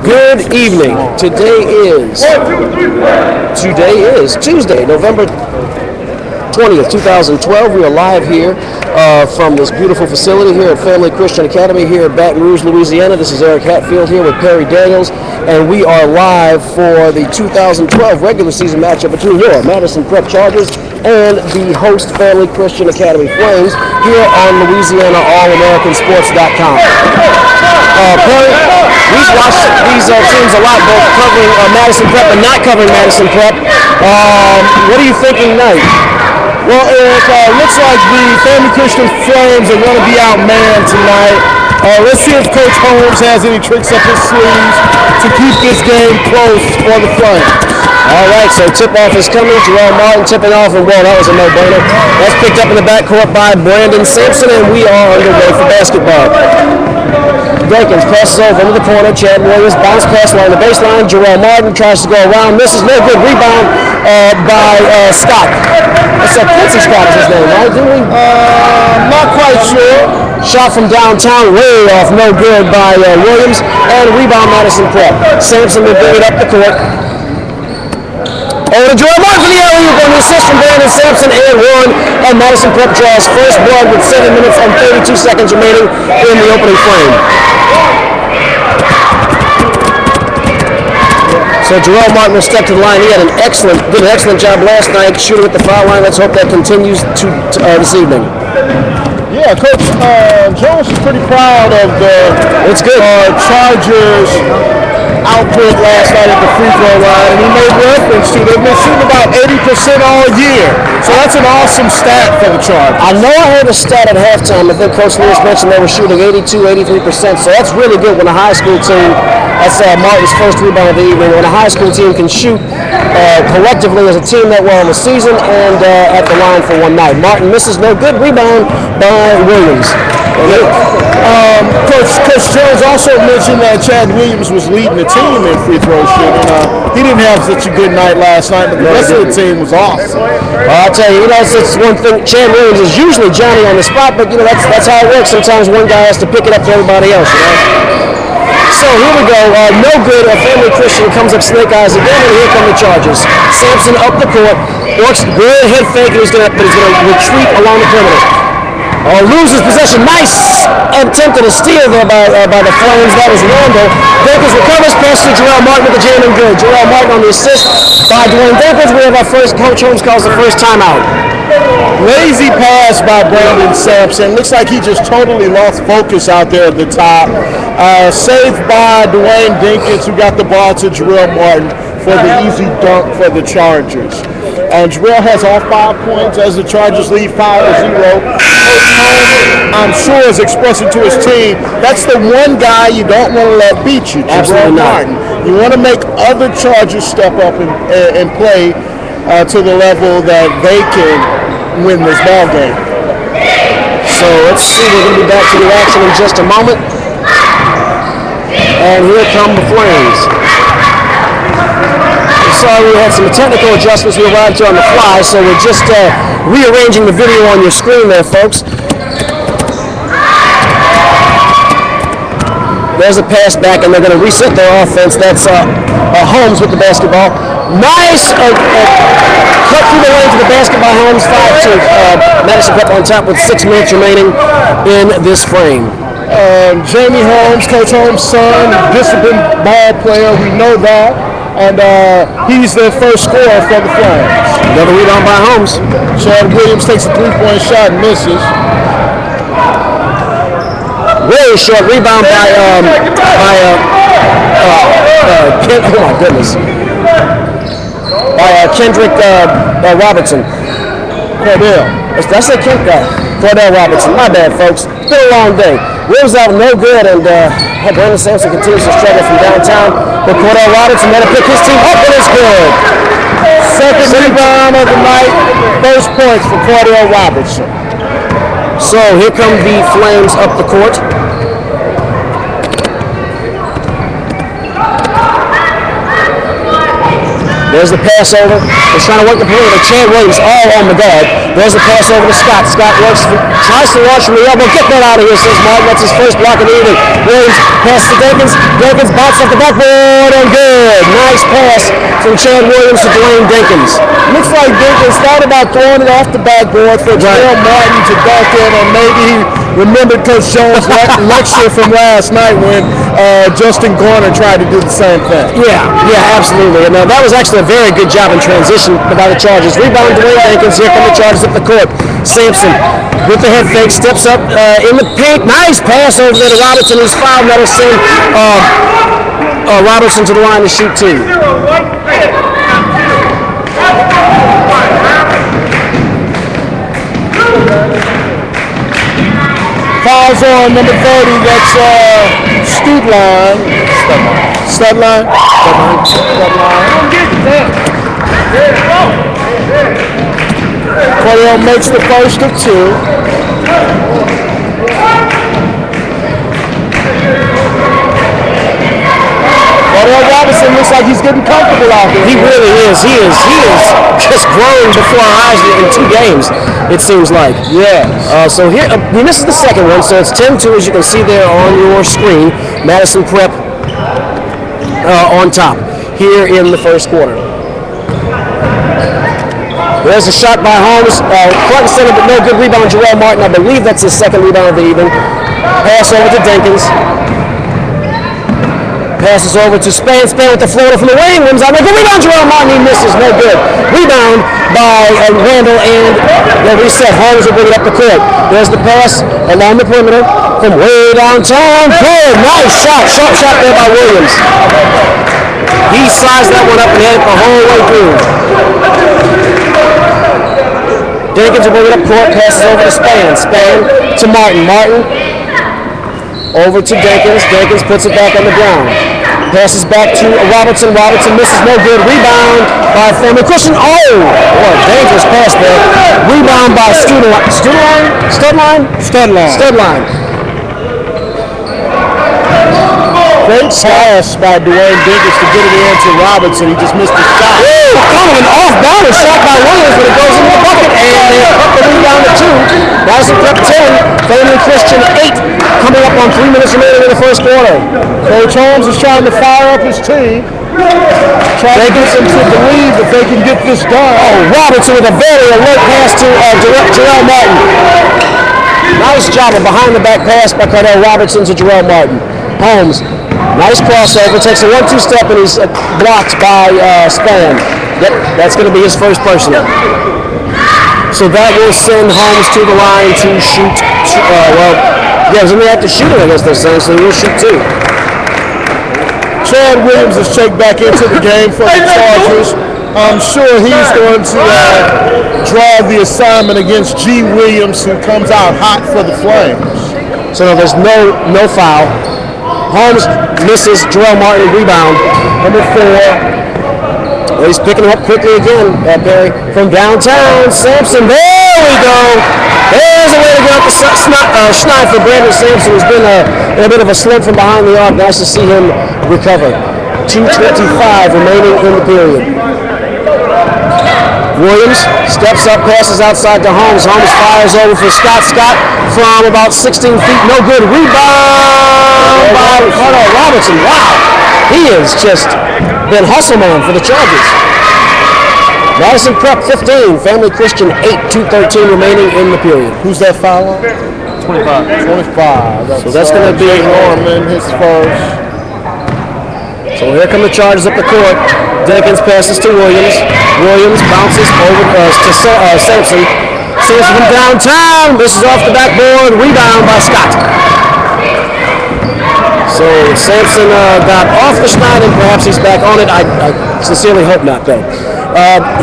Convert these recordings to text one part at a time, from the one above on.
Good evening. Today is Tuesday, November 20th, 2012. We are live here from this beautiful facility here at Family Christian Academy here at Baton Rouge, Louisiana. This is Eric Hatfield here with Perry Daniels, and we are live for the 2012 regular season matchup between your Madison Prep Chargers and the host Family Christian Academy Flames here on LouisianaAllAmericanSports.com. Perry, we've watched these teams a lot, both covering Madison Prep and not covering Madison Prep. What are you thinking tonight? Well, Eric, looks like the Family Christian Flames are going to be outmanned tonight. Let's see if Coach Holmes has any tricks up his sleeves to keep this game close for the Flames. All right, so tip-off is coming. Jerome Martin tipping off, and well, that was a no-brainer. That's picked up in the backcourt by Brandon Sampson, and we are underway for basketball. Jenkins passes over into the corner. Chad Williams bounce pass along the baseline. Jerome Martin tries to go around, misses, no good. Rebound by Scott. That's Quincy Scott is his name, right? Didn't we? Not quite sure. Shot from downtown, way off, no good by Williams, and rebound Madison Prep. Sampson will bring it up the court. Over to Jerome Martin for the alley-oop on the assist from Brandon Sampson, and one. And Madison Prep draws first blood with 7 minutes and 32 seconds remaining in the opening frame. So Jerome Martin will step to the line. He had did an excellent job last night shooting at the foul line. Let's hope that continues this evening. Yeah, Coach Jones is pretty proud of the Chargers output last night at the free throw line, and he made reference to they've been shooting about 80% all year. So that's an awesome stat for the Chargers. I know I heard a stat at halftime. I think Coach Lewis mentioned they were shooting 83%. So that's really good when a high school team, that's Martin's first rebound of the evening, when a high school team can shoot collectively as a team that well in the season and at the line for one night. Martin misses, no good. Rebound by Williams. Coach Jones also mentioned that Chad Williams was leading the team in free throw shooting. He didn't have such a good night last night, but the rest of the team was awesome. I'll tell you, it's one thing. Chad Williams is usually Johnny on the spot, but that's how it works. Sometimes one guy has to pick it up for everybody else. So here we go. No good. Family Christian comes up snake eyes again, and here come the Chargers. Sampson up the court, works good head fake, but he's going to retreat along the perimeter. Loses possession. Nice attempt at a steal there by the Flames. That was Randall. Dankers recovers, pass to Jerome Martin with the jam and good. Jerome Martin on the assist by Dwayne Dankers. We have our first, Coach Holmes calls the first timeout. Lazy pass by Brandon Sampson. Looks like he just totally lost focus out there at the top. Saved by Dwayne Dinkins, who got the ball to Jerome Martin for the easy dunk for the Chargers. And Jarrell has all 5 points as the Chargers lead 5-0. I'm sure is expressing to his team, that's the one guy you don't want to let beat you, Jerome Martin. You want to make other Chargers step up and play to the level that they can win this ball game. So let's see, we're going to be back to the action in just a moment. And here come the Flames. Sorry, we had some technical adjustments we arrived here on the fly, so we're just rearranging the video on your screen there, folks. There's a pass back, and they're going to reset their offense. That's Holmes with the basketball. Nice cut through the lane to the basket by Holmes. 5-2. Madison Prep on top with 6 minutes remaining in this frame. Jamie Holmes, Coach Holmes' son, disciplined ball player. We know that. And he's the first scorer for the Flames. Another rebound by Holmes. Chad Williams takes a 3-point shot and misses. Really short rebound by oh my goodness, by Kendrick Robertson. Cordell. That's a Cordell Robertson. My bad, folks. It's been a long day. Williams out no good, and Brandon Sampson continues to struggle from downtown. But Cordell Robertson going to pick his team up, and it's good. Second rebound of the night. First points for Cordell Robertson. So here come the Flames up the court. There's the pass over. He's trying to work the perimeter. Chad Williams all on the guard. There's the pass over to Scott. Scott tries to launch from the elbow. Get that out of here, says Martin. That's his first block of the evening. Williams passes to Jenkins. Jenkins bounces off the backboard and good. Nice pass from Chad Williams to Dwayne Jenkins. Looks like Jenkins thought about throwing it off the backboard for Jarrell Martin to dunk in, or maybe he remembered Coach Jones' lecture from last night when Justin Garner tried to do the same thing. Yeah, absolutely. And that was actually a very good job in transition by the Chargers. Rebound Dwayne Jenkins. Here come the Chargers up the court. Sampson with the head fake, steps up in the paint. Nice pass over there to Robertson, who's fouled. That'll send Robertson to the line to shoot two. Fouls on number 30. That's Studline. Studline. Cordell makes the first of two. Cordell Robinson looks like he's getting comfortable out there. He really is. He is just growing before our eyes in 2 games, it seems like. Yes. So here, he misses the second one, so it's 10-2 as you can see there on your screen. Madison Prep on top here in the first quarter. There's a shot by Holmes, front and center, but no good. Rebound, Jarrell Martin. I believe that's his second rebound of the evening. Pass over to Jenkins. Passes over to Span. Span with the floater from the wing. Rims out. Good rebound, Jarrell Martin. He misses. No good. Rebound by Randall, and they'll reset. Holmes will bring it up the court. There's the pass along the perimeter from way downtown. Good. Nice shot. Sharp shot there by Williams. He sized that one up and had it the whole way through. Jenkins will bring it up court, passes over to Span. Span to Martin. Martin over to Jenkins. Jenkins puts it back on the ground. Passes back to Robertson. Robertson misses, no good. Rebound by Family Christian. Oh, what a dangerous pass there. Rebound by Studline. Great pass by Dwayne Jenkins to get it in to Robinson. He just missed the shot. Kind of an off-balance shot by Williams, but it goes into the bucket, and they cut the rebound to 2. Madison Prep 10, Family Christian 8, coming up on 3 minutes remaining in the first quarter. Coach Holmes is trying to fire up his team, trying to get them to believe that they can get this done. Oh, Robertson with a very alert pass to Jarrell Martin. Nice job of behind-the-back pass by Cordell Robertson to Jarrell Martin. Holmes, nice crossover, takes a 1-2 step, and he's blocked by Span. Yep, that's going to be his first personal. So that will send Holmes to the line to shoot. He's going to have to shoot it, I guess they're saying, so he will shoot 2. Chad Williams is checked back into the game for the Chargers. I'm sure he's going to draw the assignment against G. Williams, who comes out hot for the Flames. So there's no foul. Holmes misses. Jarrell Martin rebound. Number 4. Well, he's picking him up quickly again, Barry. From downtown, Sampson. There we go. There's a way to get up the schneid for Brandon Sampson, who's been in a bit of a slump from behind the arc. Nice to see him recover. 2:25 remaining in the period. Williams steps up, passes outside to Holmes. Holmes fires over for Scott. Scott from about 16 feet. No good. Rebound by Cordell Robertson. Wow. He has just been hustle man for the Chargers. Madison Prep 15, Family Christian 8, 2:13 remaining in the period. Who's that foul on? 25. So that's going to be Norman, his first. So here come the Chargers up the court. Jenkins passes to Williams. Williams bounces over to Sampson. Sampson from downtown. This is off the backboard. Rebound by Scott. So Sampson got off the schneid, and perhaps he's back on it. I sincerely hope not, though.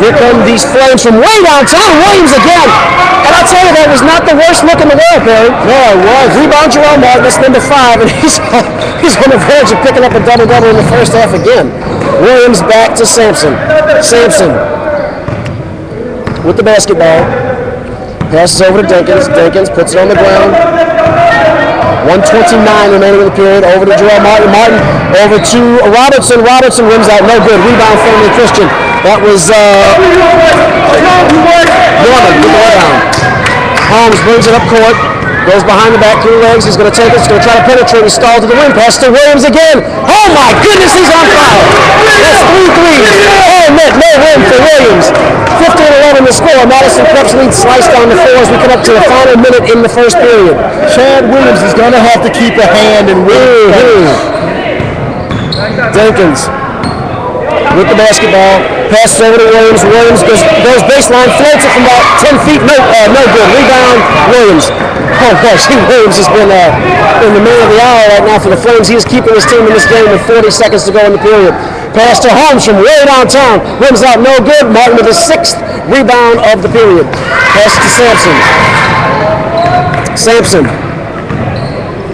Here come these Flames from way downtown. Williams again. And I'll tell you, that was not the worst look in the world, Barry. No, it was. Rebound Jarrell Martin, that's number 5, and he's on the verge of picking up a double-double in the first half again. Williams back to Sampson. Sampson with the basketball. Passes over to Jenkins. Jenkins puts it on the ground. 1:29 remaining in the period. Over to Jarrell Martin. Martin over to Robertson. Robertson rims out. No good. Rebound, Family Christian. That was Norman with the rebound. Holmes brings it up court. Goes behind the back, 3 legs. He's going to take it. He's going to try to penetrate. He stalled to the rim. Pass to Williams again. Oh my goodness, he's on fire. That's 3 threes. Oh, net, no win for Williams. 15-11 the score. Madison Prep's lead sliced down the floor as we come up to the final minute in the first period. Chad Williams is going to have to keep a hand in Williams. Jenkins with the basketball. Passes over to Williams. Williams goes baseline, floats it from about 10 feet. No good. Rebound, Williams. Oh gosh, Williams has been the man of the hour right now for the Flames. He is keeping his team in this game with 40 seconds to go in the period. Pass to Holmes from way downtown. Rims out, no good. Martin with his 6th rebound of the period. Pass to Sampson. Sampson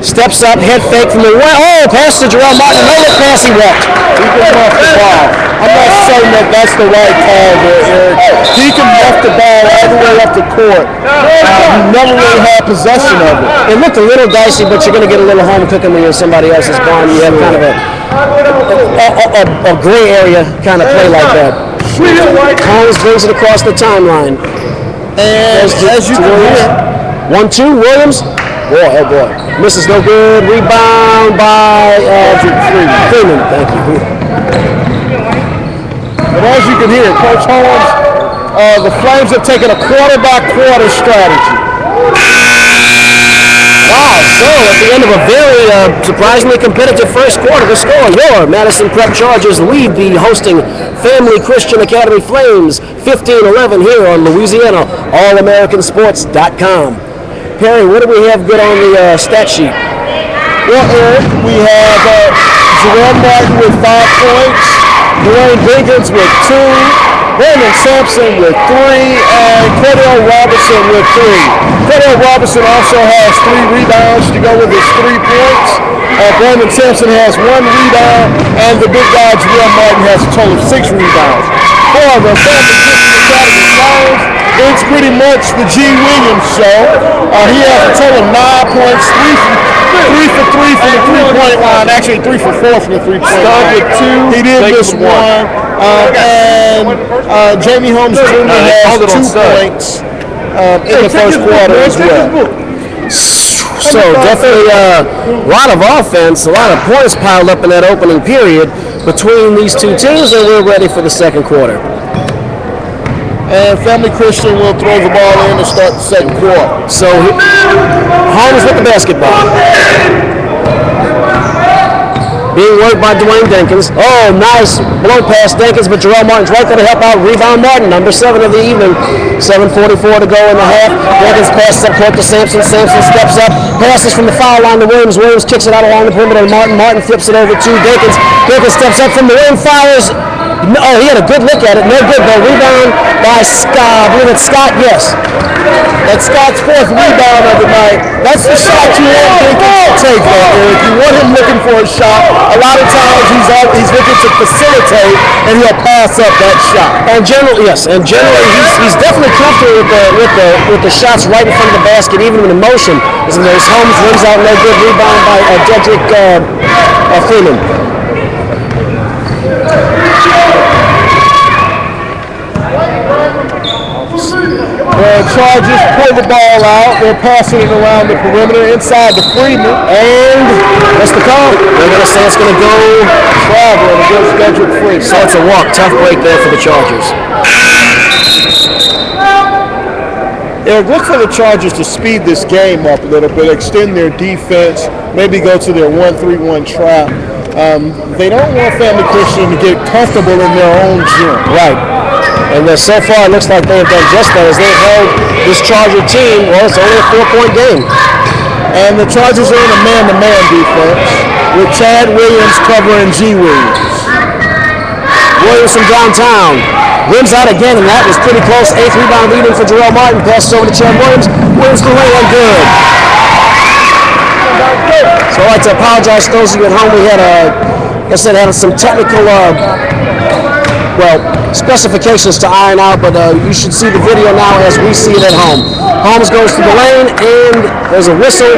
steps up, head fake from the way. Oh, pass to Jarrell Martin. No look pass, he walked. He can muff the ball. I'm not saying that that's the right call there, Eric. He can muff the ball all the way up the court. He never really had possession of it. It looked a little dicey, but you're going to get a little home cooking when you're in somebody else's barn. You have kind of a gray area kind of play like that. Holmes brings it across the timeline. And as you can hear, 1-2, Williams. Boy, oh boy. Misses no good. Rebound by Freeman. Thank you. But as you can hear, Coach Holmes, the Flames have taken a quarter-by-quarter strategy. Wow, so at the end of a very surprisingly competitive first quarter, the score, your Madison Prep Chargers lead the hosting Family Christian Academy Flames 15-11 here on Louisiana AllAmericanSports.com. Perry, what do we have good on the stat sheet? Well, Eric, we have Jarrell Martin with 5 points, Dwayne Dinkins with 2, Brandon Sampson with 3, and Cordell Robertson with 3. Cordell Robertson also has 3 rebounds to go with his 3 points. Brandon Sampson has 1 rebound, and the big guy Jarrell Martin has a total of 6 rebounds. For the Family Christian Academy Flames, it's pretty much the G. Williams show. He has a total of 9 points, 3 for 3 from the 3-point line. Actually, 3 for 4 from the 3-point line. With 2. He did miss 1. And Jamie Holmes Jr. has 2 points in the first quarter as well. So definitely a lot of offense, a lot of points piled up in that opening period between these two teams, and we're ready for the second quarter. And Family Christian will throw the ball in to start the second quarter. So Holmes with the basketball. Being worked by Dwayne Dinkins. Oh, nice blow past Dinkins, but Jarrell Martin's right there to help out. Rebound Martin, number 7 of the evening. 7:44 to go in the half. Dinkins passes up court to Sampson. Sampson steps up, passes from the foul line to Williams. Williams kicks it out along the perimeter to Martin. Martin flips it over to Dinkins. Dinkins steps up from the rim, fires. Oh, he had a good look at it. No good though. Rebound by Scott. I believe it's Scott, yes. That's Scott's 4th rebound of the night. That's the shot you want Dinkins to take, Eric. You want him looking for a shot. A lot of times he's looking to facilitate, and he'll pass up that shot. And generally, yes, he's definitely comfortable with the shots right in front of the basket, even in motion. As Holmes rims out, no good. Rebound by Dedrick Freeman. The Chargers pull the ball out. They're passing it around the perimeter inside to Freeman. And that's the call. They're going to say it's going to go traveling against Dedrick Freeman. So it's a walk. Tough break there for the Chargers. Eric, look for the Chargers to speed this game up a little bit, extend their defense, maybe go to their 1-3-1 trap. They don't want Family Christian to get comfortable in their own gym. Right. And so far, it looks like they have done just that as they've held this Charger team. Well, it's only a 4-point game. And the Chargers are in a man-to-man defense with Chad Williams covering G. Williams. Williams from downtown. Rims out again, and that was pretty close. 8th rebound leading for Jarrell Martin. Passes over to Chad Williams. Williams the lay-in, good. So I'd like to apologize to those of you at home. We had, like I said, had some technical, specifications to iron out, but you should see the video now as we see it at home. Holmes goes to the lane, and there's a whistle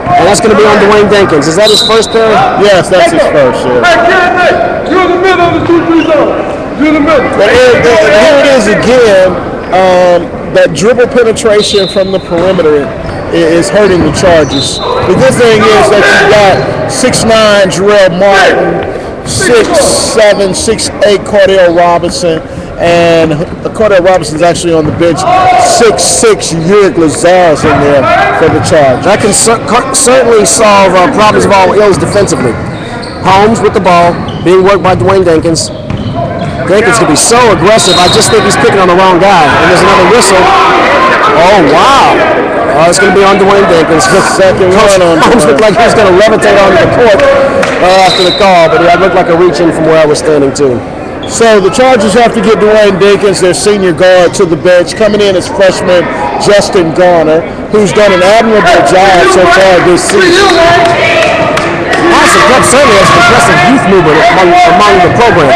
And that's going to be on Dwayne Dinkins. Is that his first pair? Yes, that's his first, yeah. You're the middle of the 2-3 zone. You're the middle. But here it is again. That dribble penetration from the perimeter is hurting the Chargers. The good thing is that you got 6'9" Jarrell Martin, 6'7", 6'8" Cordell Robinson, and Cordell Robinson's actually on the bench. 6'6" Uric Lazar's in there for the Chargers. That can certainly solve problems of all ills defensively. Holmes with the ball, being worked by Dwayne Dinkins. Dinkins can be so aggressive. I just think he's picking on the wrong guy. And there's another whistle. Oh, wow. It's going to be on Dwayne Dinkins. Second one on Holmes looked like he was going to levitate onto the court after the call, but it looked like a reach in from where I was standing, too. So the Chargers have to get Dwayne Dinkins, their senior guard, to the bench. Coming in as freshman Justin Garner, who's done an admirable job so far this season. Madison Prep certainly has an impressive youth movement among the program.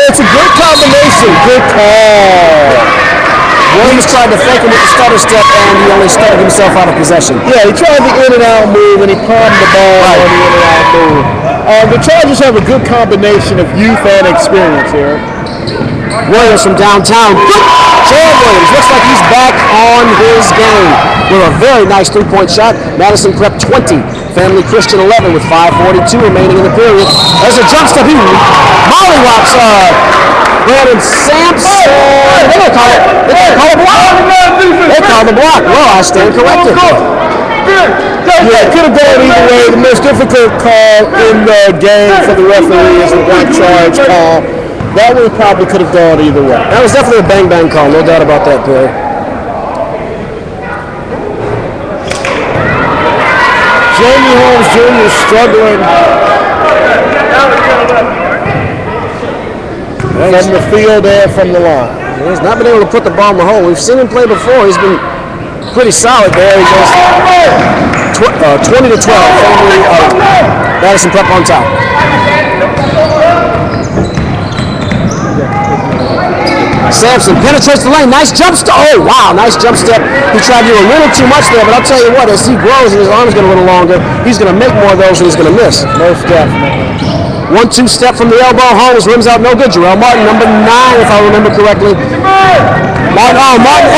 It's a good combination. Good call. Williams tried to fake him with the stutter step, and he only stuttered himself out of possession. Yeah, he tried the in and out move, and he palmed the ball on the in and out move. The Chargers have a good combination of youth and experience here. Williams from downtown. Chad Williams looks like he's back on his game with a very nice three-point shot. Madison Prep 20, Family Christian 11 with 5:42 remaining in the period. There's a jump step. He mollywops Brandon Sampson. What do they call it? They call it block. They call the block. Well, I stand corrected. Yeah, it could have gone either way. The most difficult call in the game for the referee is the blank charge call. That one probably could have gone either way. That was definitely a bang-bang call, no doubt about that, Perry. Jamie Holmes Jr. struggling from the field and from the line. He's not been able to put the ball in the hole. We've seen him play before. He's been pretty solid there. He goes 20-12. Family Madison Prep on top. Sampson penetrates the lane. Nice jump step. Oh, wow. Nice jump step. He tried to do a little too much there, but I'll tell you what, as he grows and his arms get a little longer, he's going to make more of those and he's going to miss. Most definitely. 1-2 step from the elbow. Holmes rims out no good. Jarrell Martin, number 9, if I remember correctly. Martin.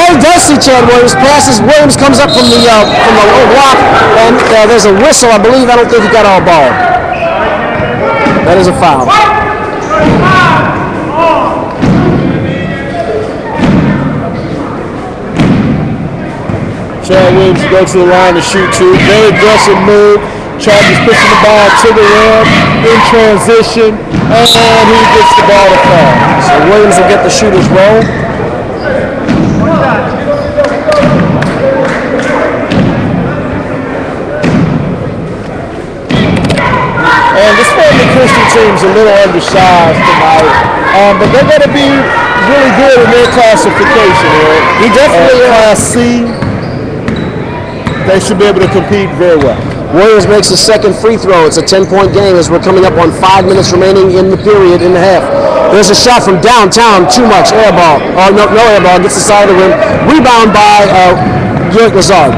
He does see Chad Williams. Passes. Williams comes up from the low block, and there's a whistle, I believe. I don't think he got all ball. That is a foul. Chad Williams goes to the line to shoot two. Very aggressive move. Chargers pushing the ball to the rim in transition, and he gets the ball to fall. So Williams will get the shooter's roll. And this family Christian team's a little undersized tonight, but they're going to be really good in their classification here. He definitely Class C. They should be able to compete very well. Williams makes his second free throw. It's a 10-point game as we're coming up on 5 minutes remaining in the period in the half. There's a shot from downtown. Too much air ball. Oh, no air ball. Gets the side of the rim. Rebound by Uric Lazar.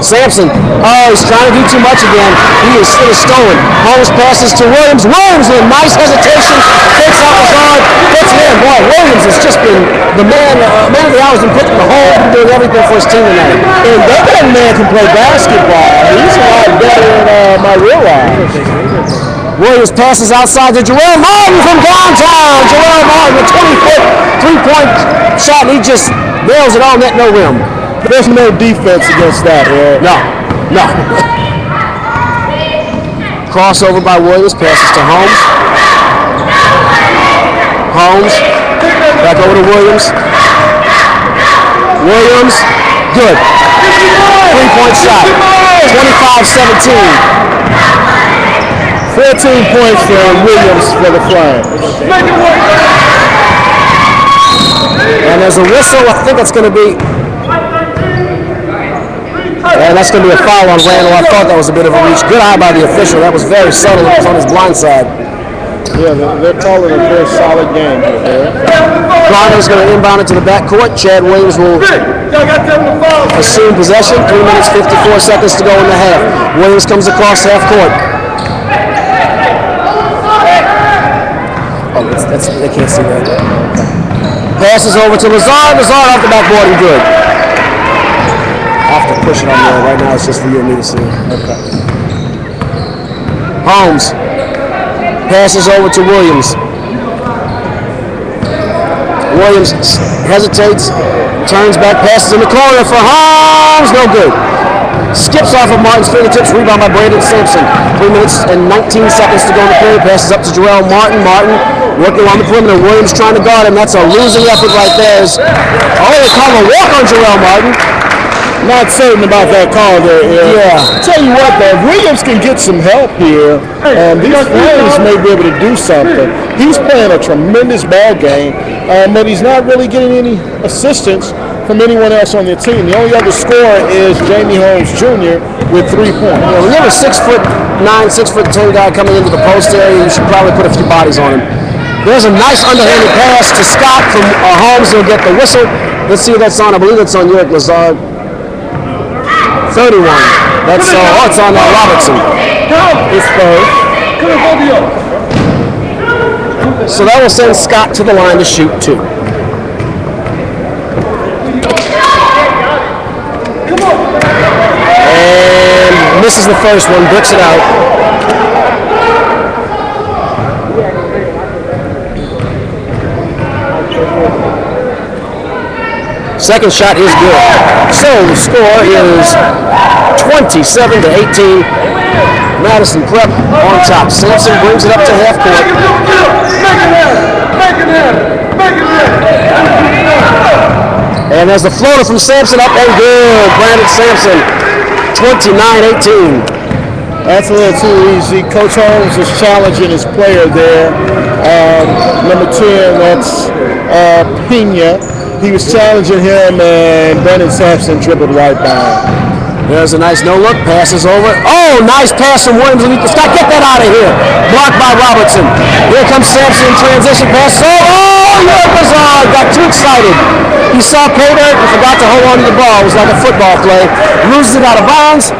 Sampson. Oh, he's trying to do too much again. He is stolen. Holmes passes to Williams. Williams with a nice hesitation. Takes out Lazar. Gets it in. Boy, Williams has just been the man of the hour. Has been putting the hole, doing everything for his team tonight. And that young man can play basketball. He's a lot better than I realized. Williams passes outside to Jarrell Martin from downtown. Jarrell Martin, a 20-foot three-point shot, and he just nails it on net, no rim. There's no defense against that, right? No. Crossover by Williams, passes to Holmes. Holmes, back over to Williams. Williams, good. Three-point shot, 25-17. 14 points for Williams for the Flames. And there's a whistle. I think it's going to be... And that's going to be a foul on Randall. I thought that was a bit of a reach. Good eye by the official. That was very subtle. It was on his blind side. Yeah, they're calling a very solid game here. Garner's going to inbound it to the backcourt. Chad Williams will assume possession. 3 minutes, 54 seconds to go in the half. Williams comes across half court. Oh, they can't see that. Passes over to Lazard. Lazard off the backboard and good. I have to push it on there. Right now it's just for you and me to see. Okay. Holmes passes over to Williams. Williams hesitates, turns back, passes in the corner for Holmes. No good. Skips off of Martin's fingertips. Rebound by Brandon Sampson. 3 minutes and 19 seconds to go in the period. Passes up to Jarrell Martin. Martin working on the perimeter. Williams trying to guard him. That's a losing effort right there. They call a walk on Jarrell Martin. Not certain about that call there. Yeah. Tell you what, though, Williams can get some help here. These players may be able to do something. He's playing a tremendous ball game, but he's not really getting any assistance from anyone else on the team. The only other scorer is Jamie Holmes Jr. with 3 points. Yeah, when you have a 6'9", 6'10" guy coming into the post area, you should probably put a few bodies on him. There's a nice underhanded pass to Scott from Holmes. He'll get the whistle. Let's see if that's on. I believe it's on Yorick Lazard. 31. That's it's on Robertson. It's first. So that will send Scott to the line to shoot 2. And misses the first one, bricks it out. Second shot is good. So the score is 27-18. Madison Prep on top. Sampson brings it up to half court. And there's the floater from Sampson up and good. Brandon Sampson, 29-18. That's a little too easy. Coach Holmes is challenging his player there. Number 10, that's Pena. He was challenging him, and Brandon Sampson dribbled right by him. There's a nice no-look. Passes over. Oh, nice pass from Williams. Scott, get that out of here. Blocked by Robertson. Here comes Sampson in transition. Pass. Yorick Lazard got too excited. He saw pay dirt and forgot to hold on to the ball. It was like a football play. Loses it out of bounds.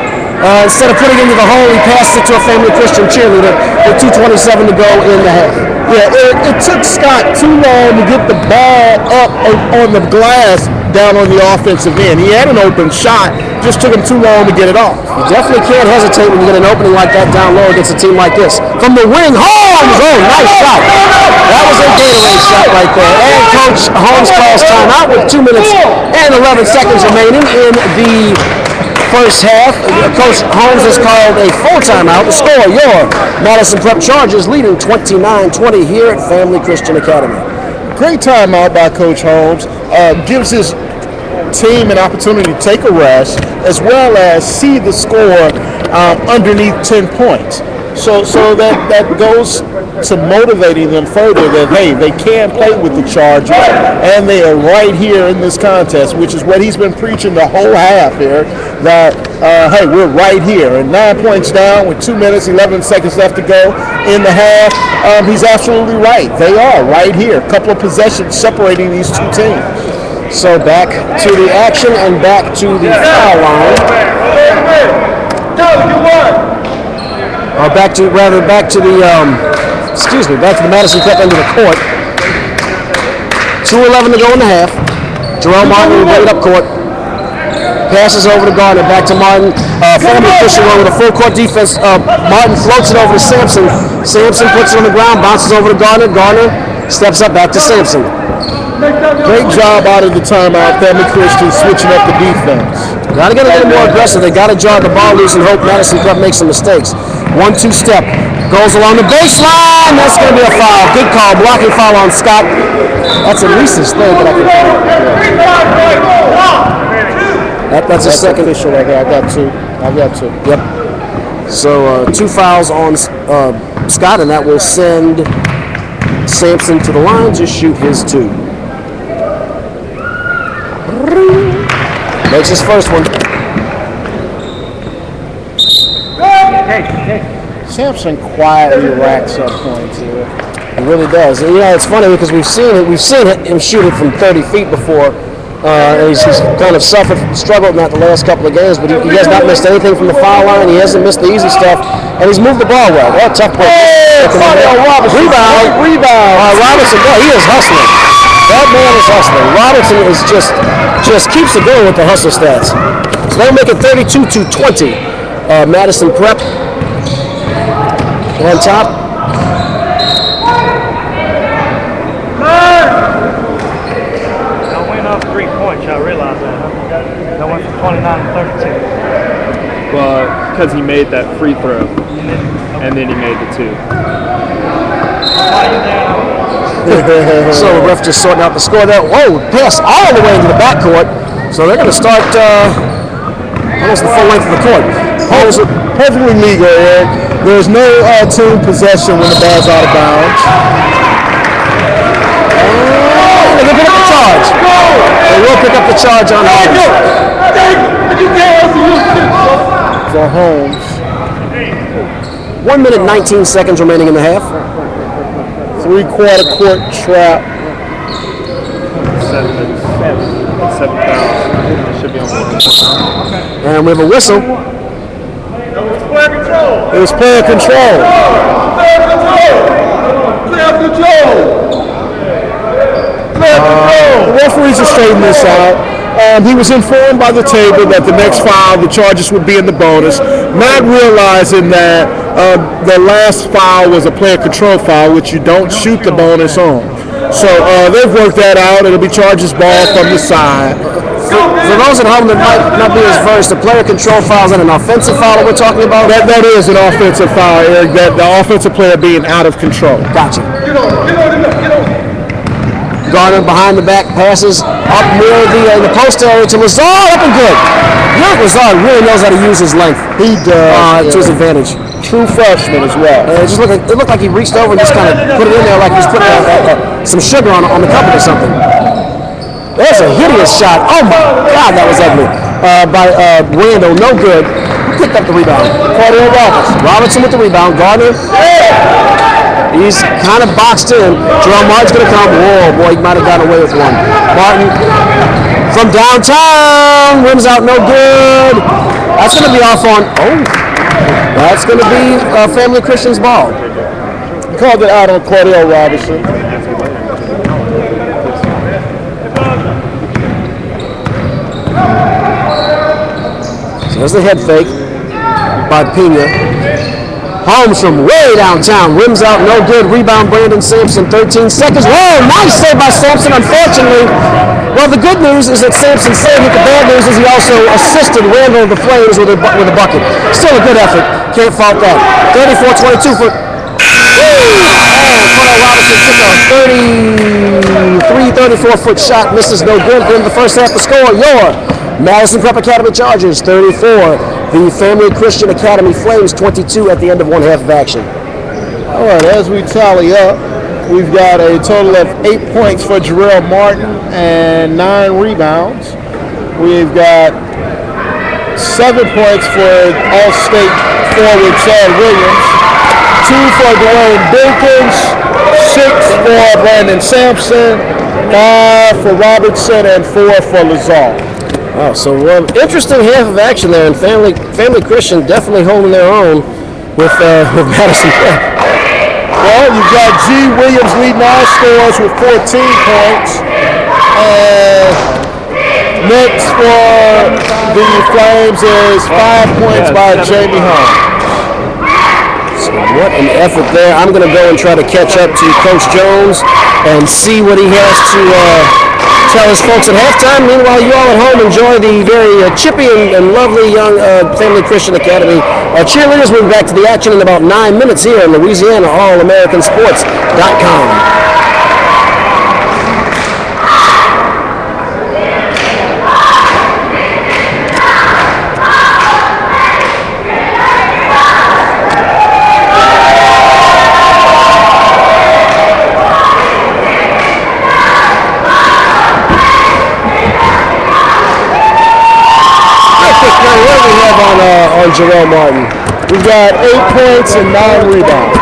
Instead of putting it into the hole, he passed it to a Family Christian cheerleader with 2:27 to go in the half. Yeah, it took Scott too long to get the ball up on the glass down on the offensive end. He had an open shot, just took him too long to get it off. You definitely can't hesitate when you get an opening like that down low against a team like this. From the wing, Holmes! Oh, nice shot. That was a Gatorade shot right there. And Coach Holmes calls timeout with 2 minutes and 11 seconds remaining in the first half. Coach Holmes has called a full timeout to score your Madison Prep Chargers leading 29-20 here at Family Christian Academy. Great timeout by Coach Holmes. Gives his team an opportunity to take a rest as well as see the score underneath 10 points. So that goes to motivating them further that, hey, they can play with the Chargers and they are right here in this contest, which is what he's been preaching the whole half here, that, hey, we're right here. And 9 points down with 2 minutes, 11 seconds left to go in the half. He's absolutely right. They are right here. A couple of possessions separating these two teams. So back to the action and back to the foul line. Back to the Madison Prep end of the court. 2:11 to go in the half. Jarrell Martin will bring it up court. Passes over to Garner. Back to Martin. Family Christian with a full court defense. Martin floats it over to Sampson. Sampson puts it on the ground, bounces over to Garner. Garner steps up back to Sampson. Great job out of the timeout. Family Christian switching up the defense. Got to get a little more aggressive. They got to jog the ball loose and hope Madison Prep makes some mistakes. 1-2 step. Goes along the baseline. That's going to be a foul. Good call. Blocking foul on Scott. That's at least his third. That's a second. Official right there. I got two. Yep. So 2 fouls on Scott, and that will send Sampson to the line to shoot his 2. Makes his first one. Sampson quietly racks up points here. He really does. And, it's funny because we've seen him shoot it from 30 feet before. And he's kind of struggled in that the last couple of games, but he has not missed anything from the foul line. He hasn't missed the easy stuff, and he's moved the ball well. Oh, tough play. Rebound. Robinson, boy, he is hustling. That man is hustling. Robinson is just keeps it going with the hustle stats. So they'll make it 32-20. Madison Prep on top. I realize that. That went from 29 to 32. Well, because he made that free throw, and then he made the 2. So the ref just sorting out the score there. Whoa, pass all the way into the backcourt. So they're going to start almost the full length of the court. Perfectly legal, Eric. There's no team possession when the ball's out of bounds. They're going to pick up the charge. They will pick up the charge on Holmes. For Holmes. 1 minute, 19 seconds remaining in the half. 3/4 court trap. 7,000. It should be on board. And we have a whistle. It was player control. The referees are straightening this out. He was informed by the table that the next foul, the charges would be in the bonus, not realizing that the last foul was a player control foul, which you don't shoot the bonus on. So they've worked that out. It'll be charges ball from the side. For those at home that might not be as versed, a player control foul is an offensive foul that we're talking about? That is an offensive foul, Eric. That the offensive player being out of control. Gotcha. Garner behind the back passes up near the post area to Lazard, up and good. Eric Lazard really knows how to use his length. He does. To his advantage. True freshman as well. It looked like he reached over and just kind of put it in there like he was putting some sugar on the cupboard or something. There's a hideous shot. Oh my God, that was ugly. By Randall, no good. Who picked up the rebound? Cordell Robinson with the rebound. Gardner. He's kind of boxed in. Jerome Martin's going to come. Whoa, boy, he might have gotten away with one. Martin from downtown. Rims out, no good. That's going to be off on. That's going to be Family Christian's ball. He called it out on Cordell Robinson. So there's the head fake by Pena. Holmes from way downtown, rims out, no good. Rebound, Brandon Sampson, 13 seconds. Whoa, nice save by Sampson, unfortunately. Well, the good news is that Sampson saved it. The bad news is he also assisted Randall of the Flames with a bucket. Still a good effort. Can't fault that. 34-22 for... Cordell Robinson took a 34-foot shot. Misses, no good. In the first half, the score, your Madison Prep Academy Chargers, 34. The Family Christian Academy Flames, 22 at the end of one half of action. All right, as we tally up, we've got a total of 8 points for Jarrell Martin and 9 rebounds. We've got 7 points for All-State forward Chad Williams, 2 for Dwayne Dinkins, 6 for Brandon Sampson, 5 for Robertson, and 4 for Lazard. Oh, so interesting half of action there, and Family Christian definitely holding their own with Madison Prep. Well, you've got G. Williams leading all scores with 14 points, and next for the Flames is 5 points by Jamie Holmes. So what an effort there! I'm going to go and try to catch up to Coach Jones and see what he has to tell his folks at halftime. Meanwhile, you all at home enjoy the very chippy and lovely young Family Christian Academy cheerleaders. We'll be back to the action in about 9 minutes here in Louisiana, allamericansports.com. On Jerome Martin. We've got 8 points and 9 rebounds.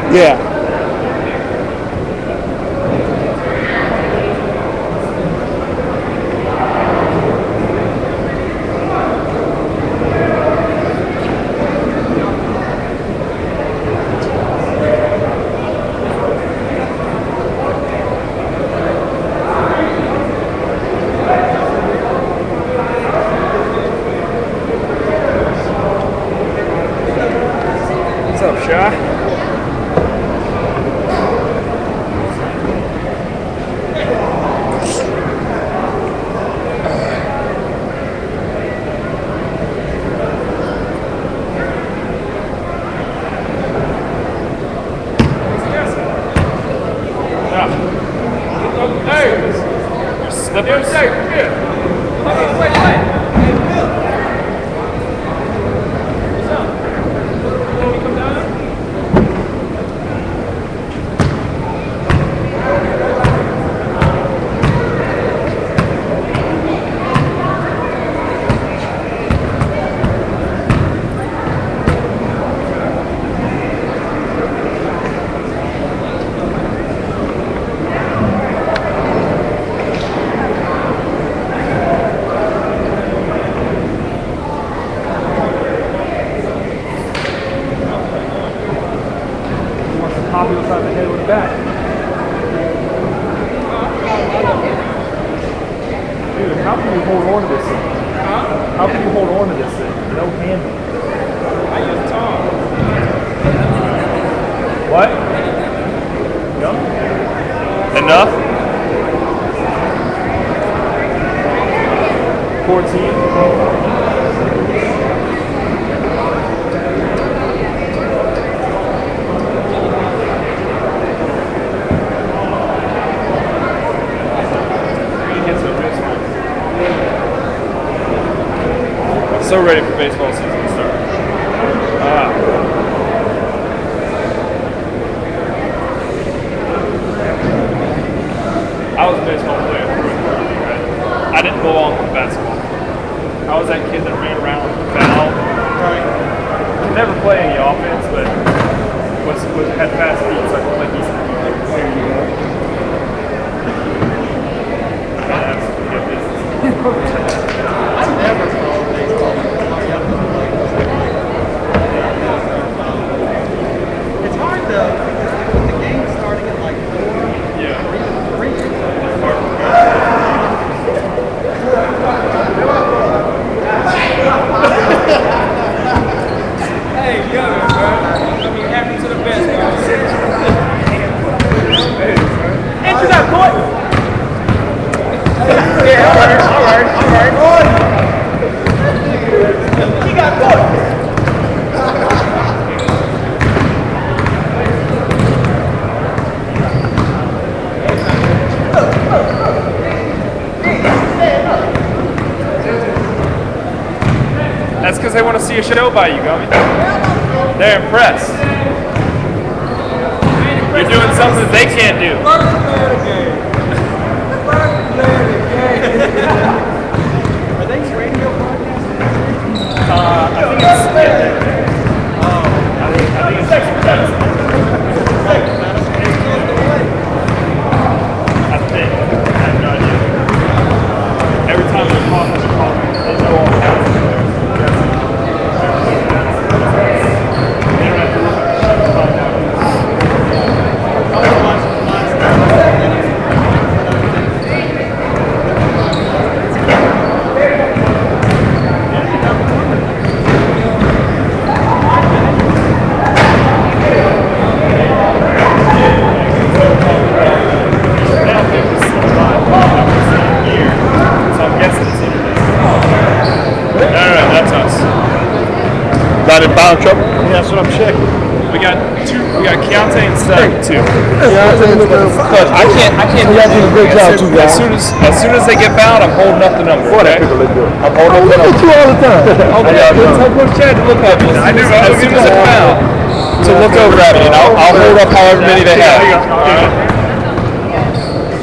Yeah. What's up, Shy? Your slippers? Copy upside the head with the back. Dude, how can you hold on to this thing? How can you hold on to this thing? No handle. I use tongue. What? Enough? 14? So ready for baseball season to start. I was a baseball player. Right? I didn't belong with basketball. I was that kid that ran around with the foul. Could never play any offense, but had fast feet, so I could play decent. There you go. That's good business. I never played baseball. It's hard though, because with the game starting at like 4, yeah. 3. It's hard. Hey, go, bro. I mean, happy to the best, and you got caught. Yeah, all right. He got caught. That's because they want to see a show by you, Gummy. They're impressed. You're doing something they can't do. Are they radio broadcasting? I think it's I think. I have no idea. Every time they're talking, they know all the houses. not in foul trouble? Yeah, that's what I'm checking. We got two. We got Keontae and Stud two. Because I can't. You guys do a great job, too, guys. As soon as they get fouled, I'm holding up the number. Okay? I'm holding Look at you all the time. Chad to look up. I do. As soon as it's fouled, to look over at me, and I'll hold up however many they have. All right.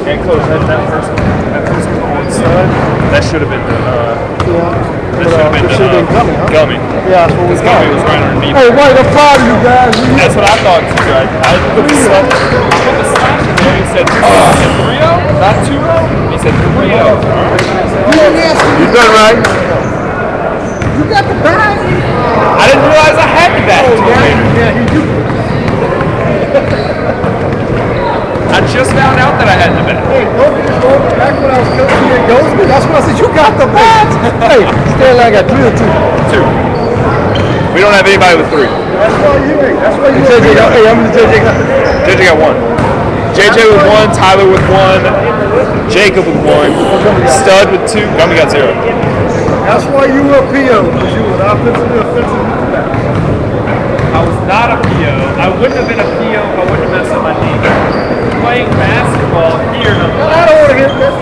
And close that first one. That first one on Stud. That should have been the. That should have been Gummy. Yeah, that's what we Gummy was right underneath. Hey, White, I'm proud of you guys. That's what I thought too. I put the slash in there. He said 3-0, not 2-0. He said 3-0. You done right. You got the bag. I didn't realize I had the bat. Yeah, you do. I just found out that I had the bat. Hey, back when I was coaching at Goldsmith, that's when I said, you got the bat. Hey, still I got 3 or 2. 2. We don't have anybody with 3. That's why you make. That's why you JJ got. Hey, I'm the JJ got. JJ got 1. JJ with 1. Tyler with 1. Jacob with 1. Stud with 2. Gummy got 0. That's why you were a PO, because you were an offensive and offensive back. I was not a PO. I wouldn't have been a PO if I wouldn't have messed up my knee. Playing basketball here. I don't want to hear this.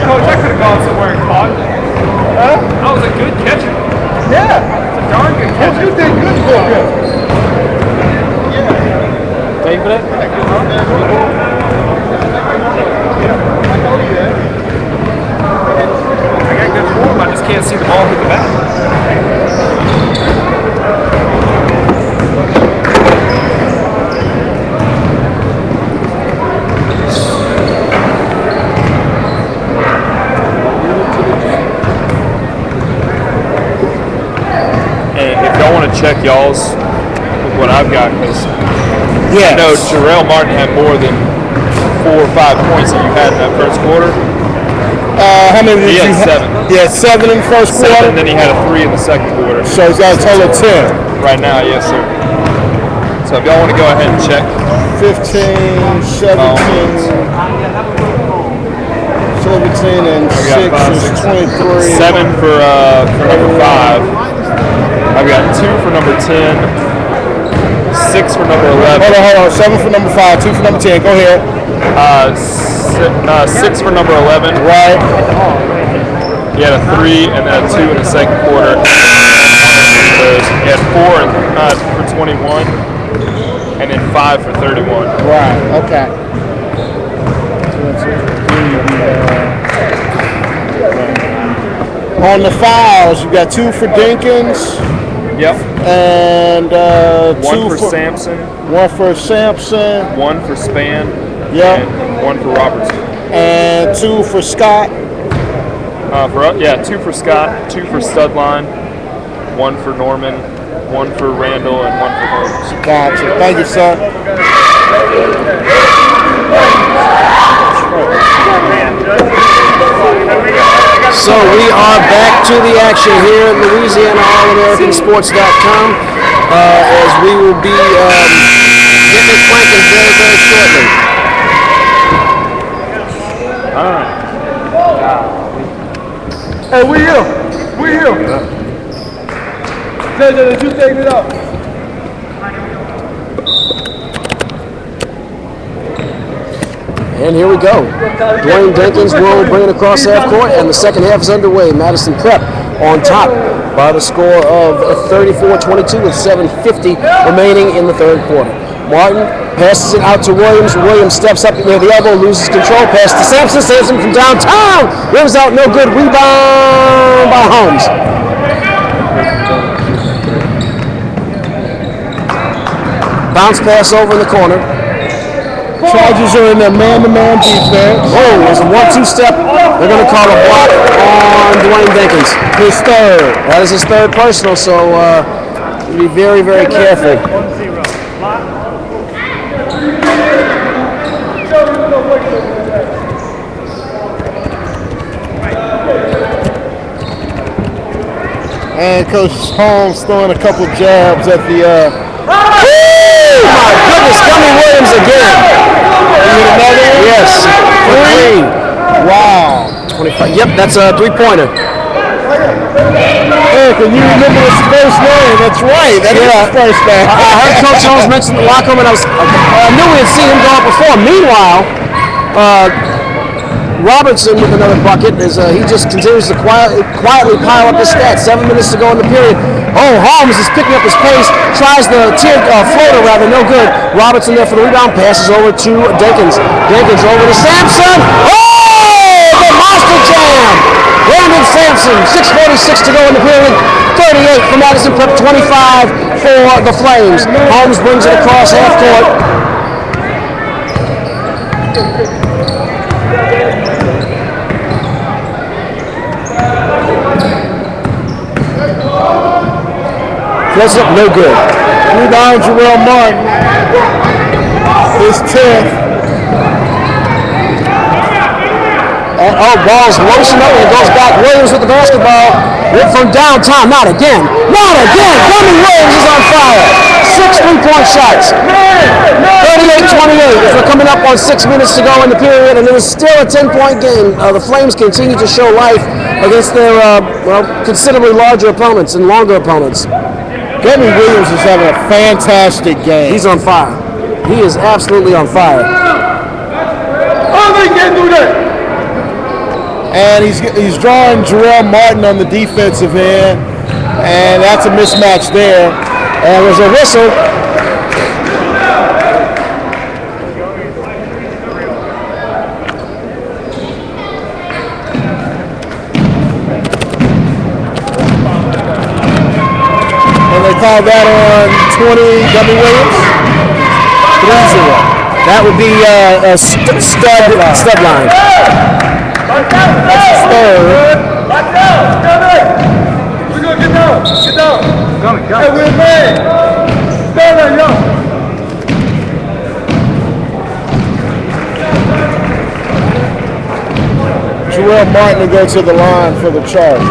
Coach, I could have gone somewhere and caught it. I was a good catcher. Yeah. It's a darn good Coach, catcher. you did good for him. Thank you for that. I got good form. I just can't see the ball hit the bat. Check y'all's with what I've got, because I know Jarrell Martin had more than 4 or 5 points that you had in that first quarter. How many did He you had 7. He had 7 in the first 7, quarter. and then he had a 3 in the second quarter. So he's got a total of 10. Right now, yes, sir. So if y'all want to go ahead and check. 15, 17, 17 and 6 is 23. 7 for number 5. I've got 2 for number 10, 6 for number 11. Hold on. 7 for number 5, 2 for number 10. Go ahead. 6 for number 11. Right. He had a 3 and then a 2 in the second quarter. He had 4 for 21 and then 5 for 31. Right. Okay. On the fouls, you got 2 for Dinkins. Yep. And 1 for Sampson. 1 for Sampson. 1 for Span. Yep. And 1 for Robertson. And 2 for Scott. 2 for Scott, 2 for Studline, 1 for Norman, 1 for Randall, and 1 for Holmes. Gotcha. Thank you, sir. So we are back to the action here at LouisianaAllAmericanSports.com as we will be getting it cranking very, very shortly. Hey, we here. JJ, did you take it up? And here we go. Dwayne Dinkins will bring it across half court, and the second half is underway. Madison Prep on top by the score of 34-22 with 7:50 remaining in the third quarter. Martin passes it out to Williams. Williams steps up near the elbow, loses control. Pass to Sampson. Sampson from downtown. Rims out, no good. Rebound by Holmes. Bounce pass over in the corner. Chargers are in their man-to-man defense. Oh, there's a 1-2 step. They're going to call a block on Dwayne Dinkins. His third. That is his third personal, so be very, very careful. And Coach Holmes throwing a couple jabs at the. Oh my goodness, Gummy Williams again. Another one? Yes, 3. Wow. 25. Yep, that's a 3-pointer. Hey, can you remember his first name? That's right. That is his first name. I heard Coach Jones mention the locker room, and I knew we had seen him go up before. Meanwhile, Robertson with another bucket as he just continues to quietly pile up his stats. 7 minutes to go in the period. Oh, Holmes is picking up his pace, tries the floater rather, no good. Robertson there for the rebound, passes over to Dinkins. Dinkins over to Sampson. Oh, the monster jam! Brandon Sampson, 6:46 to go in the period. 38 for Madison Prep, 25 for the Flames. Holmes brings it across half court. Close up, no good. Rebound, Jarrell Martin. His 10th. Ball's lotion up and it goes back. Williams with the basketball. From downtown. Not again. Not again. Gummy Williams is on fire. 6 3-point shots. 38-28 as we're coming up on 6 minutes to go in the period, and it is still a 10-point game. The Flames continue to show life against their considerably larger opponents and longer opponents. Gummy Williams is having a fantastic game. He's on fire. He is absolutely on fire. Oh, they can't do that. And he's drawing Jarrell Martin on the defensive end, and that's a mismatch there. And there's a whistle. And they call that on 20, Gummy Williams. 3-0. That would be a stud line. That's his third. Watch out! We're gonna get down. Get down. Hey, we're man. Stand there, yo. Jarrell Martin to go to the line for the Chargers.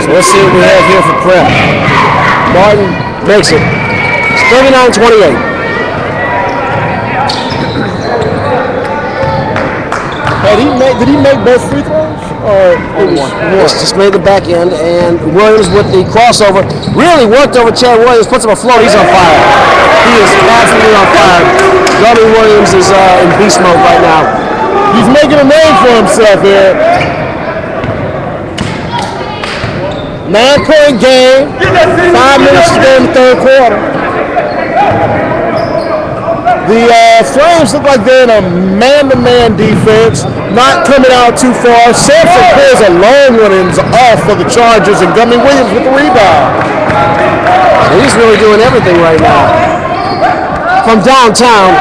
So let's see what we have here for Prep. Martin makes it. It's 39-28. Did he make both free throws? Or One. Just made the back end, and Williams with the crossover really worked over Chad Williams, puts him afloat. He's on fire. He is absolutely on fire. Gummy Williams is in beast mode right now. he's making a name for himself here. 9-point game. 5 minutes to go in the third quarter. The Flames look like they're in a man-to-man defense, not coming out too far. Sampson pulls a long one and is off for the Chargers, and Gummy Williams with the rebound. He's really doing everything right now. From downtown,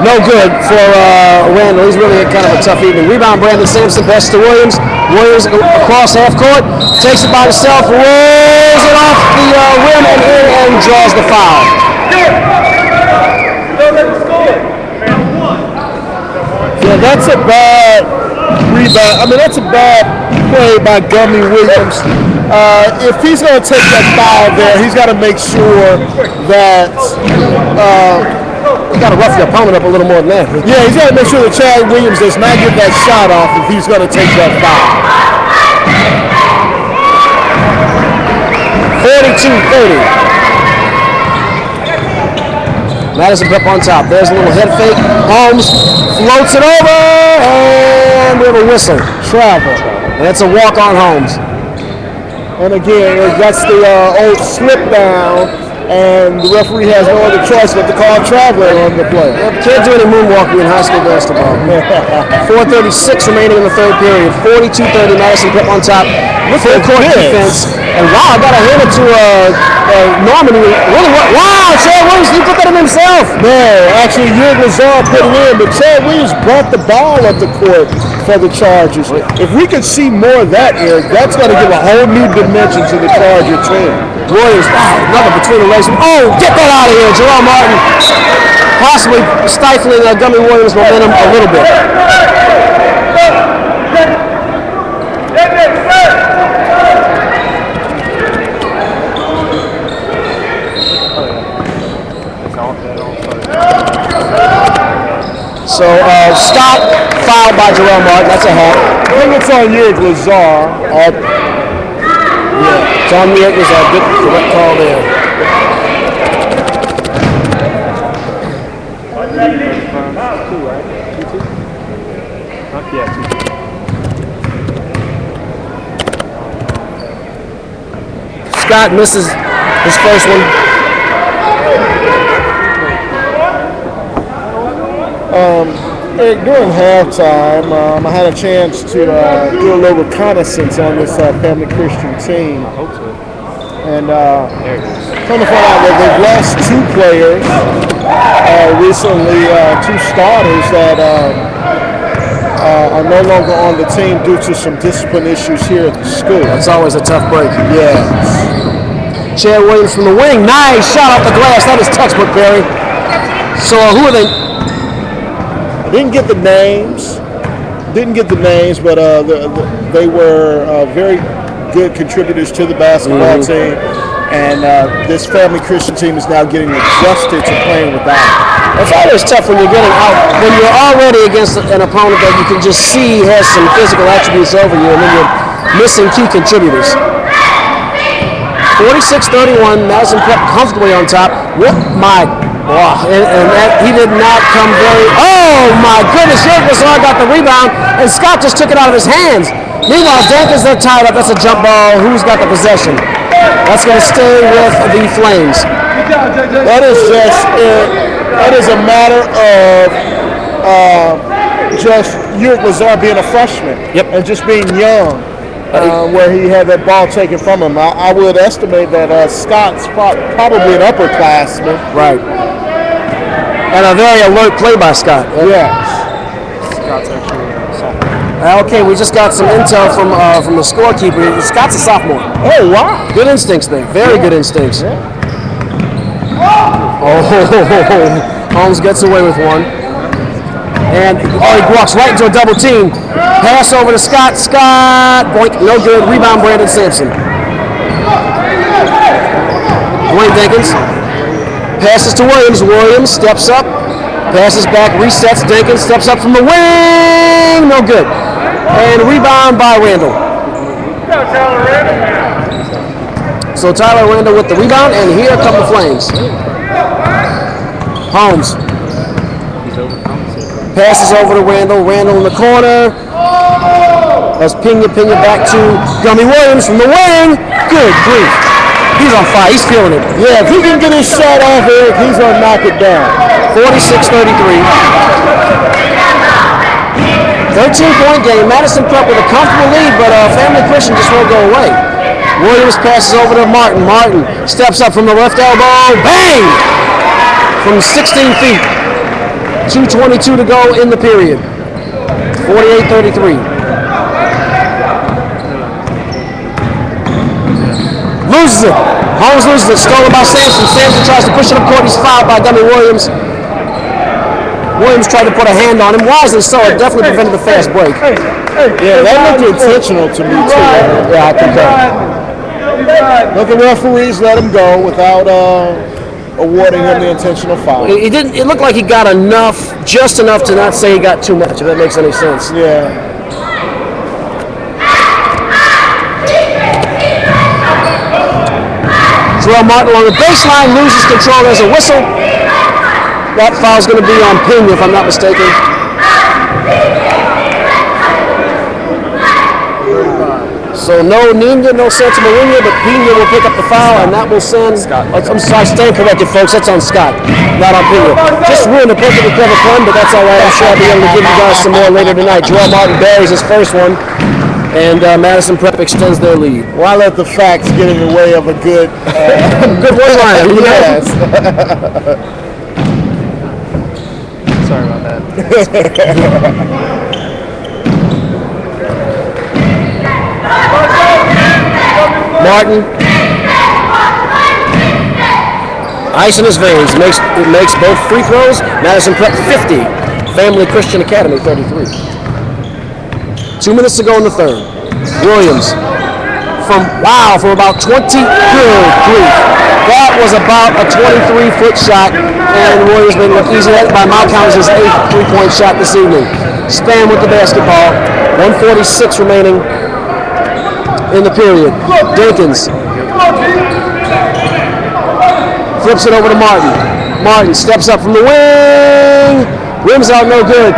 no good for Randall. He's really had kind of a tough evening. Rebound, Brandon Sampson, pass to Williams. Williams across half court, takes it by himself, rolls it off the rim and in and draws the foul. Yeah, that's a bad rebound. I mean, that's a bad play by Gummy Williams. If he's going to take that foul there, he's got to make sure that Got to rough your opponent up a little more than that. yeah, he's got to make sure that Chad Williams does not get that shot off if he's going to take that foul. 42-30. Madison Prep on top. There's a little head fake. Holmes floats it over, and we have a whistle. Travel. And that's a walk on Holmes. And again, that's the old slip down, and the referee has no other choice but to call traveler on the play. Can't do any moonwalking in high school basketball. 4:36 remaining in the third period. 42-30. Madison Prep on top. Full court defense. And wow, I got to hand it to Norman. Really, wow, Chad Williams, he put that in himself. No, actually, Jurgen Lazar put it in, but Chad Williams brought the ball up the court for the Chargers. If we could see more of that, Eric, that's going to give a whole new dimension to the Charger team. Williams, wow, another between the legs. Oh, get that out of here, Jerome Martin. Possibly stifling Gummy Williams' momentum a little bit. So, stop, fouled by Jerome Martin. That's a hat. think it's on Yurt Lazar. Yeah, Tom Yurt was a good correct call there. Scott misses his first one. Eric, during halftime, I had a chance to do a little reconnaissance on this Family Christian team. I hope so. And come to find out that they've lost 2 players recently, 2 starters that are no longer on the team due to some discipline issues here at the school. That's always a tough break. Yes. Chad Williams from the wing. Nice shot off the glass. That is textbook, Barry. So who are they? I didn't get the names. But they were very good contributors to the basketball team. And this Family Christian team is now getting adjusted to playing without it. It's always tough when you're getting out, when you're already against an opponent that you can just see has some physical attributes over you, and then you're missing key contributors. 46-31, Madison Prep comfortably on top. What my, wow, and that, he did not come very, oh my goodness, Yurt Lazar got the rebound, and Scott just took it out of his hands. Meanwhile, Dankins, they're tied up. That's a jump ball. Who's got the possession? That's going to stay with the Flames. That is just that is a matter of just Yurt Lazar being a freshman and just being young, where he had that ball taken from him. I would estimate that Scott's probably an upperclassman. Right. And a very alert play by Scott. Yes. Scott's actually Okay, we just got some intel from the scorekeeper. Scott's a sophomore. Oh, wow. Good instincts there. Very good instincts. Yeah. Oh, Holmes gets away with one. And he walks right into a double team. Pass over to Scott. Scott, boink, no good. Rebound, Brandon Sampson. Dwayne Dinkins passes to Williams. Williams steps up, passes back, resets. Dinkins steps up from the wing. No good. And rebound by Randall. So Tyler Randall with the rebound, and here come the Flames. Holmes passes over to Randall. Randall in the corner. That's Pena back to Gummy Williams from the wing. Good grief. He's on fire. He's feeling it. Yeah, if he can get his shot off, Eric, he's going to knock it down. 46-33. 13-point game. Madison Prep with a comfortable lead, but Family Christian just won't go away. Williams passes over to Martin. Martin steps up from the left elbow. Bang! From 16 feet. 2:22 to go in the period. 48-33. Loses it. Holmes loses it. Stolen by Sampson. Sampson tries to push it up court. He's fouled by Gummy Williams. Williams tried to put a hand on him. Wisely so. It definitely prevented the fast break. Yeah, that looked intentional to me, too. Yeah, I concur. Let the referees let him go without awarding him the intentional foul. It didn't. It looked like he got enough, just enough to not say he got too much, if that makes any sense. Yeah. Terrell Martin along the baseline, loses control. There's a whistle. That foul's going to be on Pena, if I'm not mistaken. So no Nina, no Santa Maria, but Pena will pick up the foul, and that will send. I'm sorry, stand corrected, folks. That's on Scott, not on Pena. Just ruined a perfectly clever pun, but that's all right. I'm sure I'll be able to give you guys some more later tonight. Terrell Martin buries his first one, and Madison Prep extends their lead. Why let the facts get in the way of a good good one-liner? Yes. sorry about that. Martin, ice in his veins, makes both free throws. Madison Prep 50, Family Christian Academy 33. 2 minutes to go in the third. Williams from about 20. Good grief. That was about a 23-foot shot, and Williams made it look easy. That by my count is his 8th three-point shot this evening. Span with the basketball. 1:46 remaining in the period. Dinkins flips it over to Martin. Martin steps up from the wing. Rims out, no good.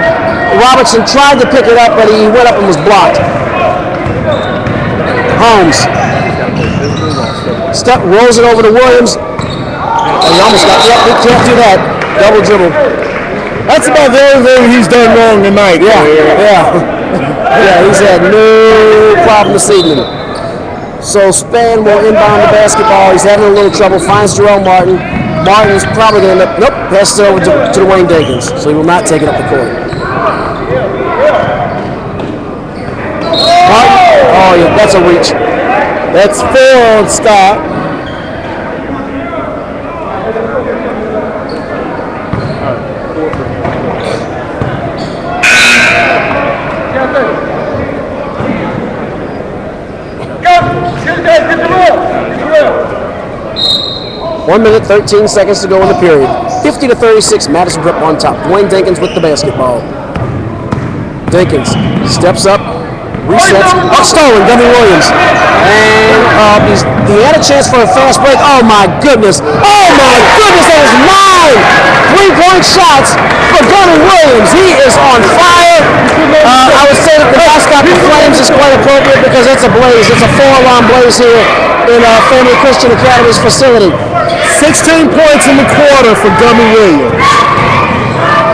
Robertson tried to pick it up, but he went up and was blocked. Holmes rolls it over to Williams. And he almost got, yep, he can't do that. Double dribble. That's about the only thing he's done wrong tonight. Yeah. Yeah, he's had no problem this evening. So Span will inbound the basketball. He's having a little trouble. Finds Jarrell Martin. Martin is probably going to end up, nope, passes it over to Dwayne Dinkins. So he will not take it up the court. Martin, oh yeah, that's a reach. That's 4 on Scott. Get the ball. 1 minute, 13 seconds to go in the period. 50-36, Madison Prep on top. Dwayne Dinkins with the basketball. Dinkins steps up, resets. Oh, stolen, Gummy Williams. And he had a chance for a fast break. Oh my goodness. Oh my goodness, that is 9 3-point shots for Gummy Williams. He is on fire. I would say that the mascot for Flames is quite appropriate because it's a blaze. It's a 4-alarm blaze here in Family Christian Academy's facility. 16 points in the quarter for Gummy Williams.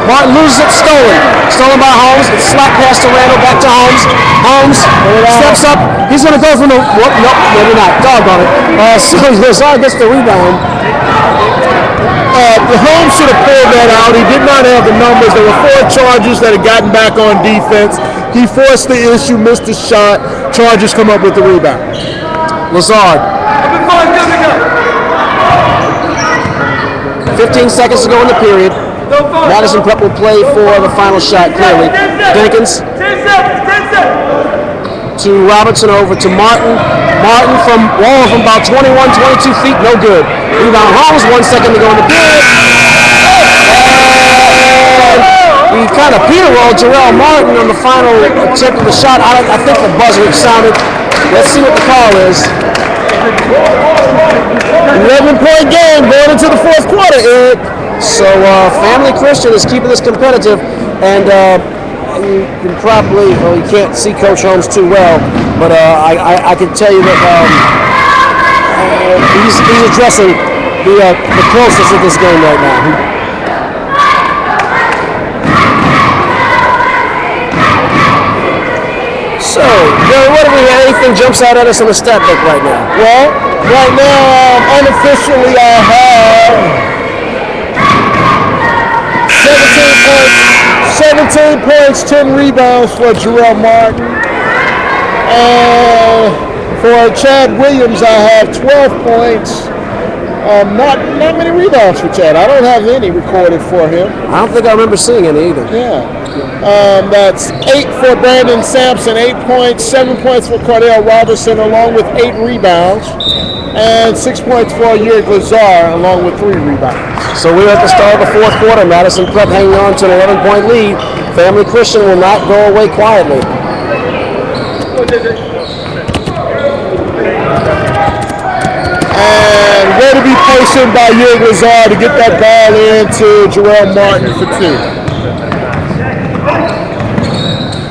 Martin loses it, stolen. Stolen by Holmes. It's slapped past to Randall, back to Holmes. Holmes steps up. He's going to go from the, whoop, nope, maybe not. Doggone it. So Lazard gets the rebound. Holmes should have pulled that out. He did not have the numbers. There were 4 Chargers that had gotten back on defense. He forced the issue, missed the shot. Chargers come up with the rebound. Lazard. 15 seconds to go in the period. Madison Prep will play for the final shot, clearly. Dinkins to Robertson, over to Martin. Martin from about 21, 22 feet, no good. Rebound Holmes, 1 second to go in the period. And he kind of Peter rolled Jarrell Martin on the final attempt of the shot. I think the buzzer sounded. Let's see what the call is. 11-point game going into the 4th quarter, Eric. So Family Christian is keeping this competitive, and you can probably, well, you can't see Coach Holmes too well, but I can tell you that he's addressing the closeness of this game right now. So, Gary, what do we have? Anything jumps out at us on the stat book right now? Well, right now, unofficially, I have 17 points, 10 rebounds for Jarrell Martin. And for Chad Williams, I have 12 points. Not many rebounds for Chad. I don't have any recorded for him. I don't think I remember seeing any either. Yeah. That's 8 for Brandon Sampson, 8 points, 7 points for Cordell Robertson, along with 8 rebounds, and 6 points for Yurick Lazar, along with 3 rebounds. So we're at the start of the 4th quarter. Madison Prep hanging on to an 11-point lead. Family Christian will not go away quietly. And way to be patient by Yurick Lazar to get that ball into Jarrell Martin for 2.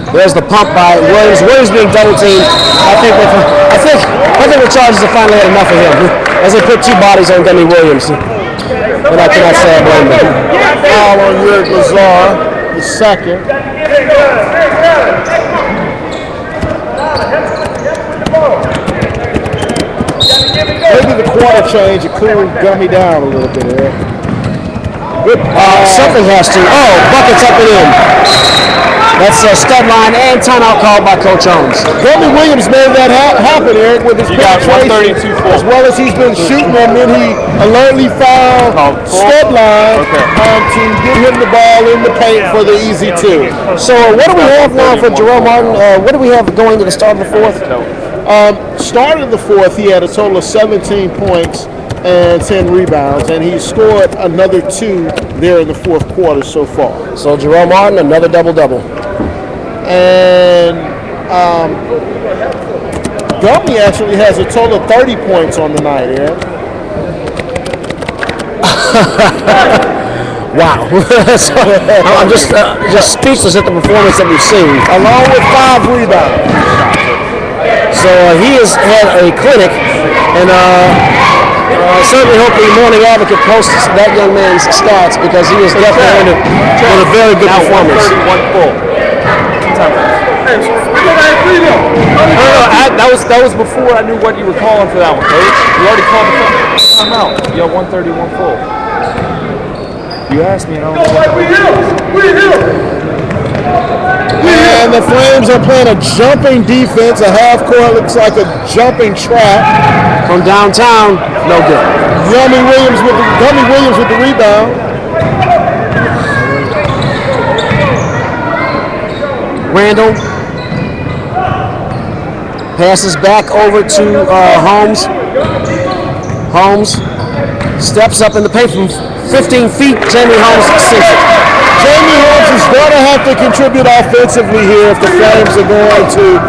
There's the pump by Williams. Williams being double teamed. I think the Chargers have finally had enough of him as they put 2 bodies on Gummy Williams. And I cannot say I blame them. Foul on Yurick Lazar, the second. Maybe the quarter change to cool Gummy down a little bit, Eric. Something has to. Oh, buckets up and in. That's a stud line and timeout called by Coach Holmes. Gummy Williams made that happen, Eric, with his penetration, as well as he's been shooting, and then he alertly fouled stud line to get him the ball in the paint for the easy 2. So what do we have now for Jarrell Martin? What do we have going to the start of the 4th? Start of the 4th, he had a total of 17 points and 10 rebounds, and he scored another 2 there in the 4th quarter so far. So Jarrell Martin, another double-double. And Gummy actually has a total of 30 points on the night, Eric. Wow. So, I'm just speechless at the performance that we've seen. Along with 5 rebounds. So he has had a clinic, and certainly hope the Morning Advocate posts that young man's stats because he is definitely in a very good performance. 31 full. That was before I knew what you were calling for that one, Coach. You already called the timeout. You have 131 full. You asked me, and I don't know. And the Flames are playing a jumping defense. A half court looks like a jumping trap. From downtown, no good. Gummy Williams with the rebound. Randall passes back over to Holmes. Holmes steps up in the paint from 15 feet. Jamie Holmes sinks it. Jamie Holmes is going to have to contribute offensively here if the Flames are going to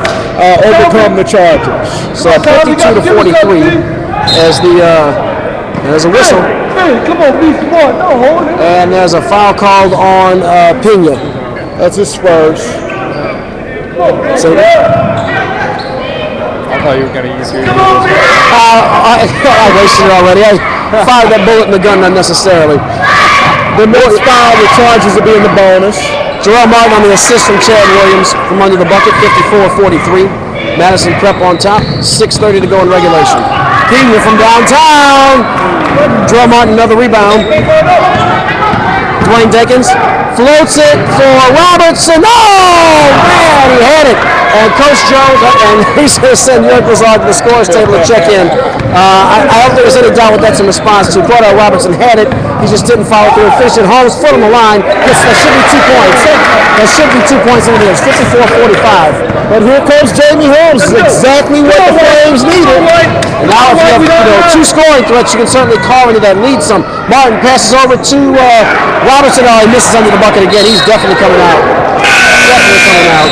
overcome the Chargers. So 52-43 as there's a whistle. Come on, be smart. Don't hold it. And there's a foul called on Pena. That's his first. So I thought you were going to use your I wasted it already. I fired that bullet in the gun unnecessarily. The next foul, the Chargers will be in the bonus. Jarrell Martin on the assist from Chad Williams from under the bucket, 54-43. Madison Prep on top, 6:30 to go in regulation. Pena from downtown. Jarrell Martin, another rebound. Dwayne Dinkins floats it for Robertson. Oh, man, he had it. And Coach Jones, and he's going to send Jörg Lazard to the scores table to check in. I don't think there's any doubt what that's in response to. Cordell Robertson had it. He just didn't follow through and finish it. Holmes foot on the line. That should be 2 points. That should be 2 points in it is. 54-45. But here comes Jamie Holmes. This is exactly what the Flames needed. And now if you have 2 scoring threats, you can certainly carve into that lead some. Martin passes over to Robertson. Oh, he misses under the bucket again. He's definitely coming out. Definitely coming out.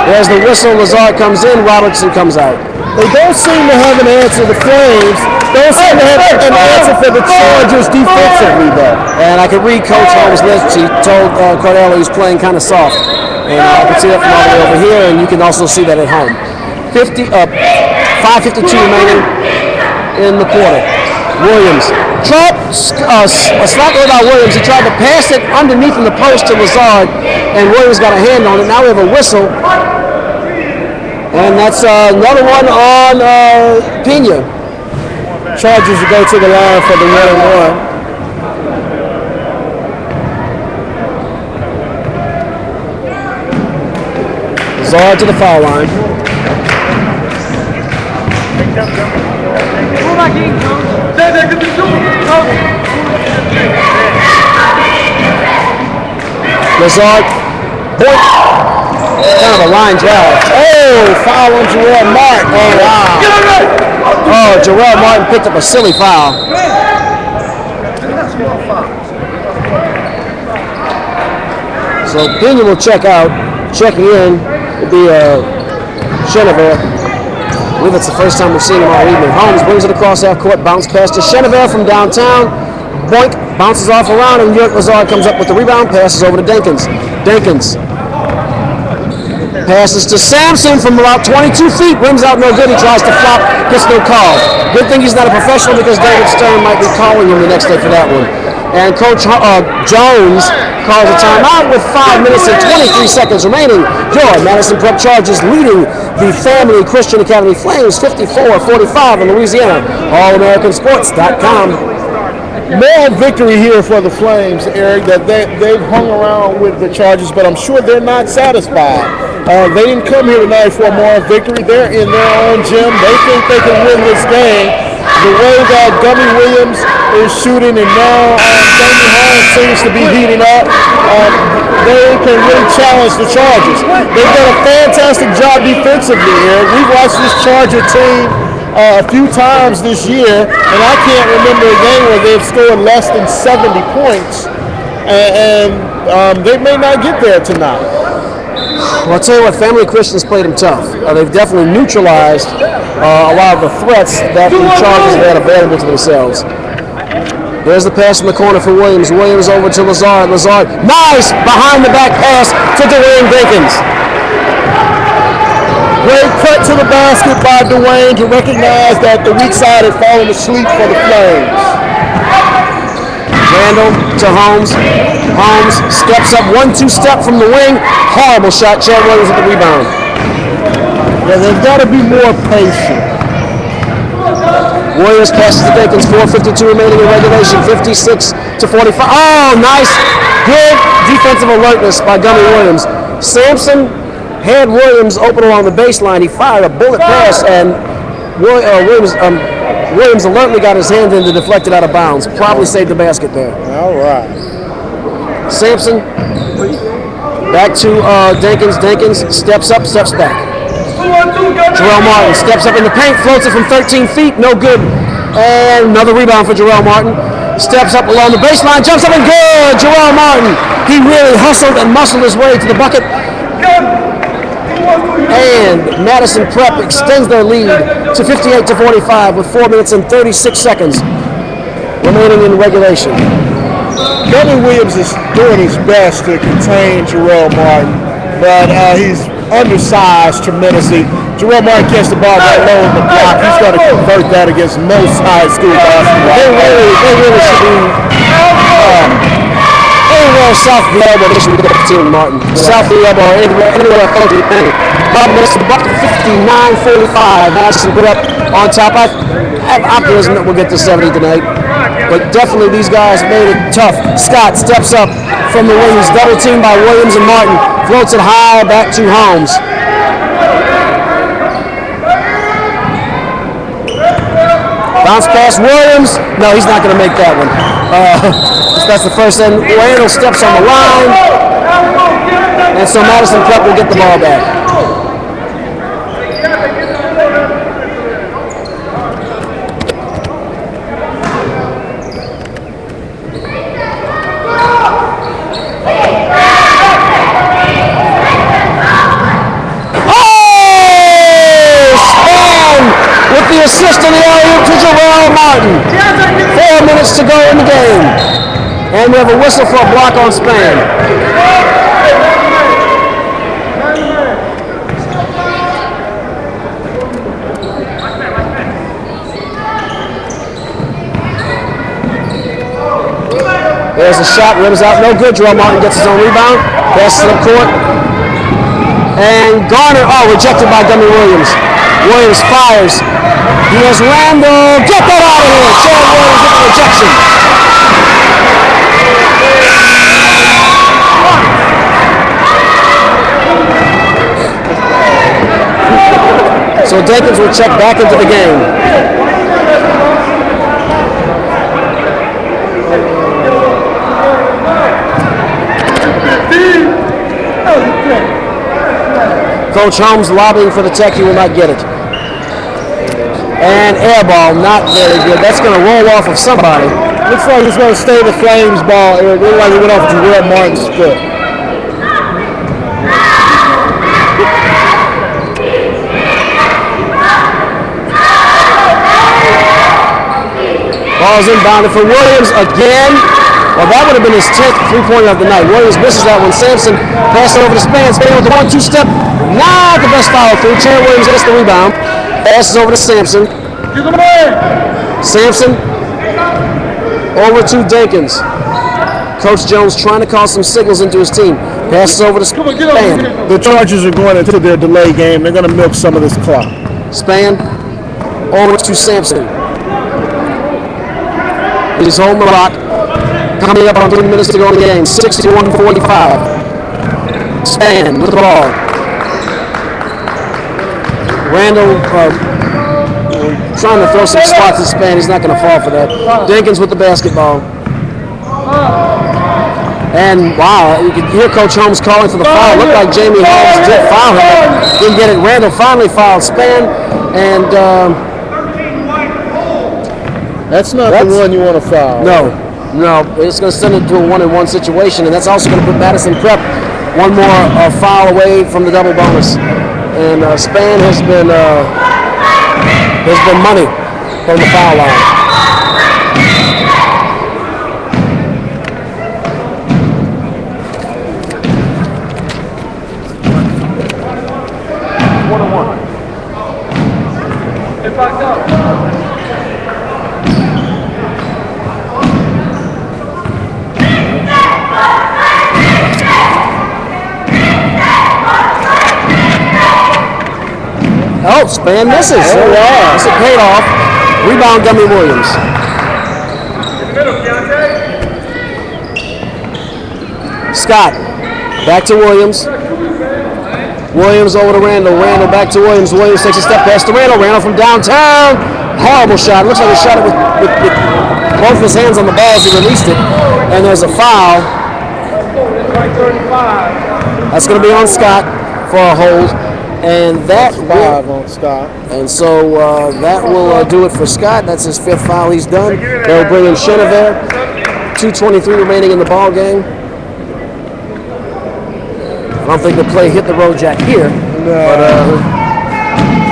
There's the whistle. Lazard comes in. Robertson comes out. They don't seem to have an answer. The Flames don't seem to have an answer for the Chargers defensively, though. And I could read Coach Holmes' lips. He told Cordell he's playing kind of soft. And I can see that from all the way over here, and you can also see that at home. 5:52 remaining in the quarter. Williams. A slack by Williams. He tried to pass it underneath in the post to Lazard, and Williams got a hand on it. Now we have a whistle. And that's another one on Pena. Chargers will go to the line for the 1-and-1. Lazard to the foul line. Lazard, point. Kind of a line drive. Oh, foul on Jarrell Martin. Oh, wow. Oh, Jarrell Martin picked up a silly foul. So Pena will check out. Checking in will be Chenevert. I believe it's the first time we've seen him all evening. Holmes brings it across half court, bounce pass to Chenevert from downtown. Boink, bounces off around, and Jörg Lazard comes up with the rebound, passes over to Dinkins. Dinkins passes to Sampson from about 22 feet, rims out no good. He tries to flop, gets no call. Good thing he's not a professional because David Stern might be calling him the next day for that one. And Coach Jones calls a timeout with 5 minutes and 23 seconds remaining. Your Madison Prep Chargers leading the Family Christian Academy Flames 54-45 in Louisiana. AllAmericanSports.com. Moral victory here for the Flames, Eric, that they've hung around with the Chargers, but I'm sure they're not satisfied. They didn't come here tonight for a moral victory. They're in their own gym. They think they can win this game. The way that Gummy Williams is shooting and now Jamie Holmes seems to be heating up, they can really challenge the Chargers. They've done a fantastic job defensively, Eric. We've watched this Charger team a few times this year, and I can't remember a game where they've scored less than 70 points, and they may not get there tonight. Well, I'll tell you what, Family Christians played them tough. They've definitely neutralized a lot of the threats that the Chargers had available to themselves. There's the pass from the corner for Williams. Williams over to Lazard. Lazard, nice behind the back pass to Dwayne Dinkins. Great cut to the basket by Dwayne to recognize that the weak side had fallen asleep for the Flames. Randall to Holmes. Holmes steps up, 1-2 step from the wing. Horrible shot. Chad Williams with the rebound. Yeah, they've got to be more patient. Williams passes to Dinkins. 4:52 remaining in regulation. 56-45. Oh, nice. Good defensive alertness by Gummy Williams. Sampson had Williams open along the baseline. He fired a bullet pass, and Williams alertly got his hand in to deflect it out of bounds. Probably saved the basket there. All right. Sampson back to Dinkins. Dinkins steps up, steps back. Jarrell Martin steps up in the paint, floats it from 13 feet, no good. And another rebound for Jarrell Martin. Steps up along the baseline, jumps up and good. Jarrell Martin. He really hustled and muscled his way to the bucket. And Madison Prep extends their lead to 58-45 with 4 minutes and 36 seconds remaining in regulation. Gummy Williams is doing his best to contain Jarrell Martin, but he's undersized tremendously. Jarrell Martin catches the ball right low in the block. He's going to convert that against most high school basketball. They really should be anywhere south of the elbow. They should be the team, Martin. South of the elbow, anywhere close to the penny. Bob missed the bucket, 59-45. Madison Prep on top. I have optimism that we'll get to 70 tonight. But definitely these guys made it tough. Scott steps up from the wings, double teamed by Williams and Martin. Floats it high back to Holmes. Bounce pass Williams. No, he's not going to make that one. That's the first end. Randall steps on the line. And so Madison Prep will get the ball back. Assist on the alley-oop to Jarrell Martin. 4 minutes to go in the game. And we have a whistle for a block on Span. There's a shot, rims out, no good. Jarrell Martin gets his own rebound. Passes to the court. And Garner, rejected by Gummy Williams. Williams fires. He has Randall. Get that out of here. Chad Williams with the rejection. So Dinkins will check back into the game. Coach Holmes lobbying for the tech. He will not get it. And air ball, not very good. That's going to roll off of somebody. Looks like it's going to stay the Flames ball. It looked like it went off Jarrell Martin's foot. Ball's inbounded for Williams again. Well, that would have been his 10th three-pointer of the night. Williams misses that one. Sampson passes over to Span. Span with the 1-2 step. Not the best follow through. Chad Williams gets the rebound. Passes over to Sampson. Sampson over to Dinkins. Coach Jones trying to call some signals into his team. Passes over to Span. The Chargers are going into their delay game. They're going to milk some of this clock. Span over to Sampson. He's holding the rock. Coming up on 3 minutes to go in the game. 61-45. Span with the ball. Randall trying to throw some spots at Span. He's not going to fall for that. Dinkins with the basketball. And wow, you could hear Coach Holmes calling for the foul. It looked like Jamie Holmes did foul him. Didn't get it. Randall finally fouled Span. And that's not the one you want to foul. No, it's going to send it to a 1-on-1 situation, and that's also going to put Madison Prep One more foul away from the double bonus. And Span has been money from the foul line. Oh, Span misses. Oh, yeah. This is paid off. Rebound, Gummy Williams. Scott. Back to Williams. Williams over to Randall. Randall back to Williams. Williams takes a step past to Randall. Randall from downtown. Horrible shot. Looks like he shot it with both his hands on the ball as he released it. And there's a foul. That's going to be on Scott for a hold. And that Five on Scott. And so that will do it for Scott. That's his 5th foul he's done. They'll bring in Chenevert. 2:23 remaining in the ball game. I don't think the play hit the road jack here,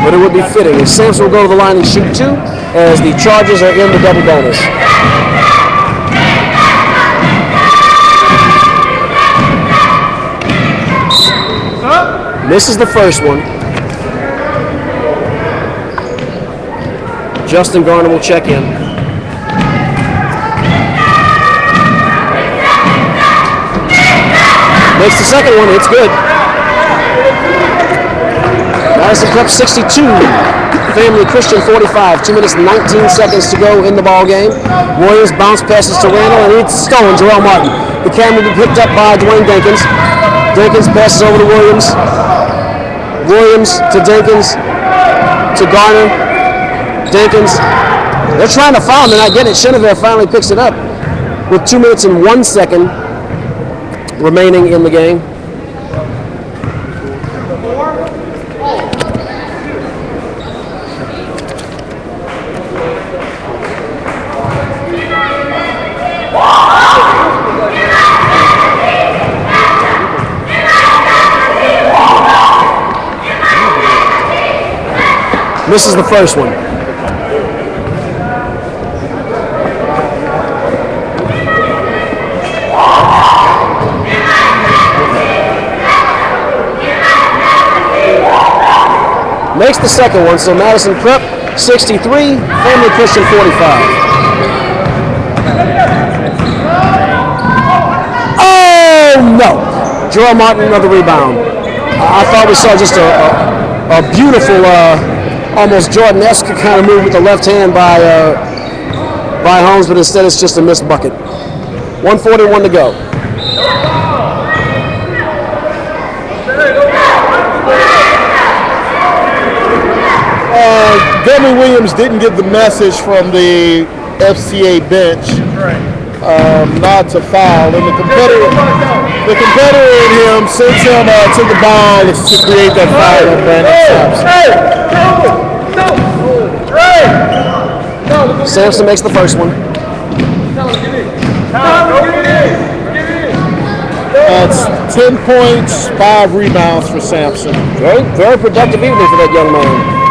but it would be fitting. And Sampson will go to the line and shoot 2 as the Chargers are in the double bonus. Misses the first one. Justin Garner will check in. Makes the second one. It's good. Madison Prep 62. Family Christian 45. 2 minutes and 19 seconds to go in the ball game. Warriors bounce passes to Randall and it's stolen. Jarrell Martin. The camera will be picked up by Dwayne Dinkins. Dinkins passes over to Williams. Williams to Dinkins to Garner. Dinkins. They're trying to foul him. They're not getting it. Chenevert finally picks it up with 2 minutes and 1 second remaining in the game. Misses the first one. Makes the second one, so Madison Prep 63, Family Christian 45. Oh no! Jarrell Martin, another rebound. I thought we saw just a beautiful, almost Jordan-esque kind of move with the left hand by Holmes, but instead it's just a missed bucket. 1:41 to go. Gummy Williams didn't get the message from the FCA bench not to foul, and the competitor in him sends him to the ball to create that foul on Brandon Sampson. Sampson makes the first one. That's 10 points, 5 rebounds for Sampson. Very, very productive evening for that young man.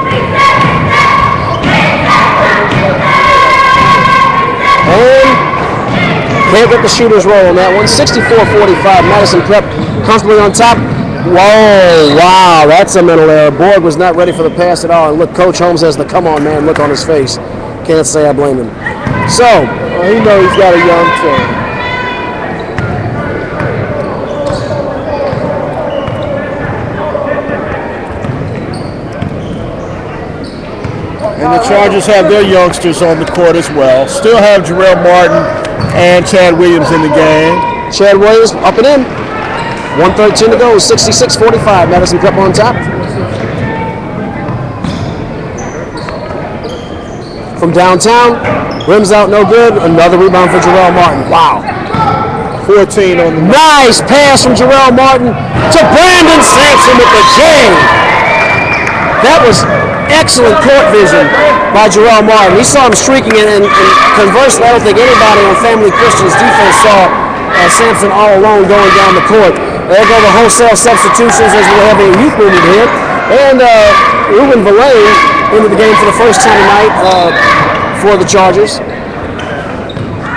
And can't get the shooter's roll on that one. 64-45, Madison Prep comfortably on top. Whoa, wow, that's a mental error. Borg was not ready for the pass at all. And look, Coach Holmes has the come on man look on his face. Can't say I blame him. So, he knows he's got a young team. And the Chargers have their youngsters on the court as well. Still have Jarrell Martin and Chad Williams in the game. Chad Williams up and in. 1:13 to go. 66-45. Madison Prep on top. From downtown. Rims out, no good. Another rebound for Jarrell Martin. Wow. 14 on the nice pass from Jarrell Martin to Brandon Sampson with the J. That was excellent court vision by Jarrell Martin. He saw him streaking and conversely, I don't think anybody on Family Christian's defense saw Sampson all alone going down the court. There go the wholesale substitutions as we have a youth movement hit. And Ruben Verlaine into the game for the first time tonight for the Chargers.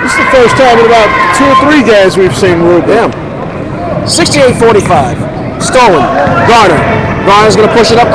This is the first time in about 2 or 3 games we've seen Ruben. Yeah. 68-45. Stolen. Garner. Garner's going to push it up.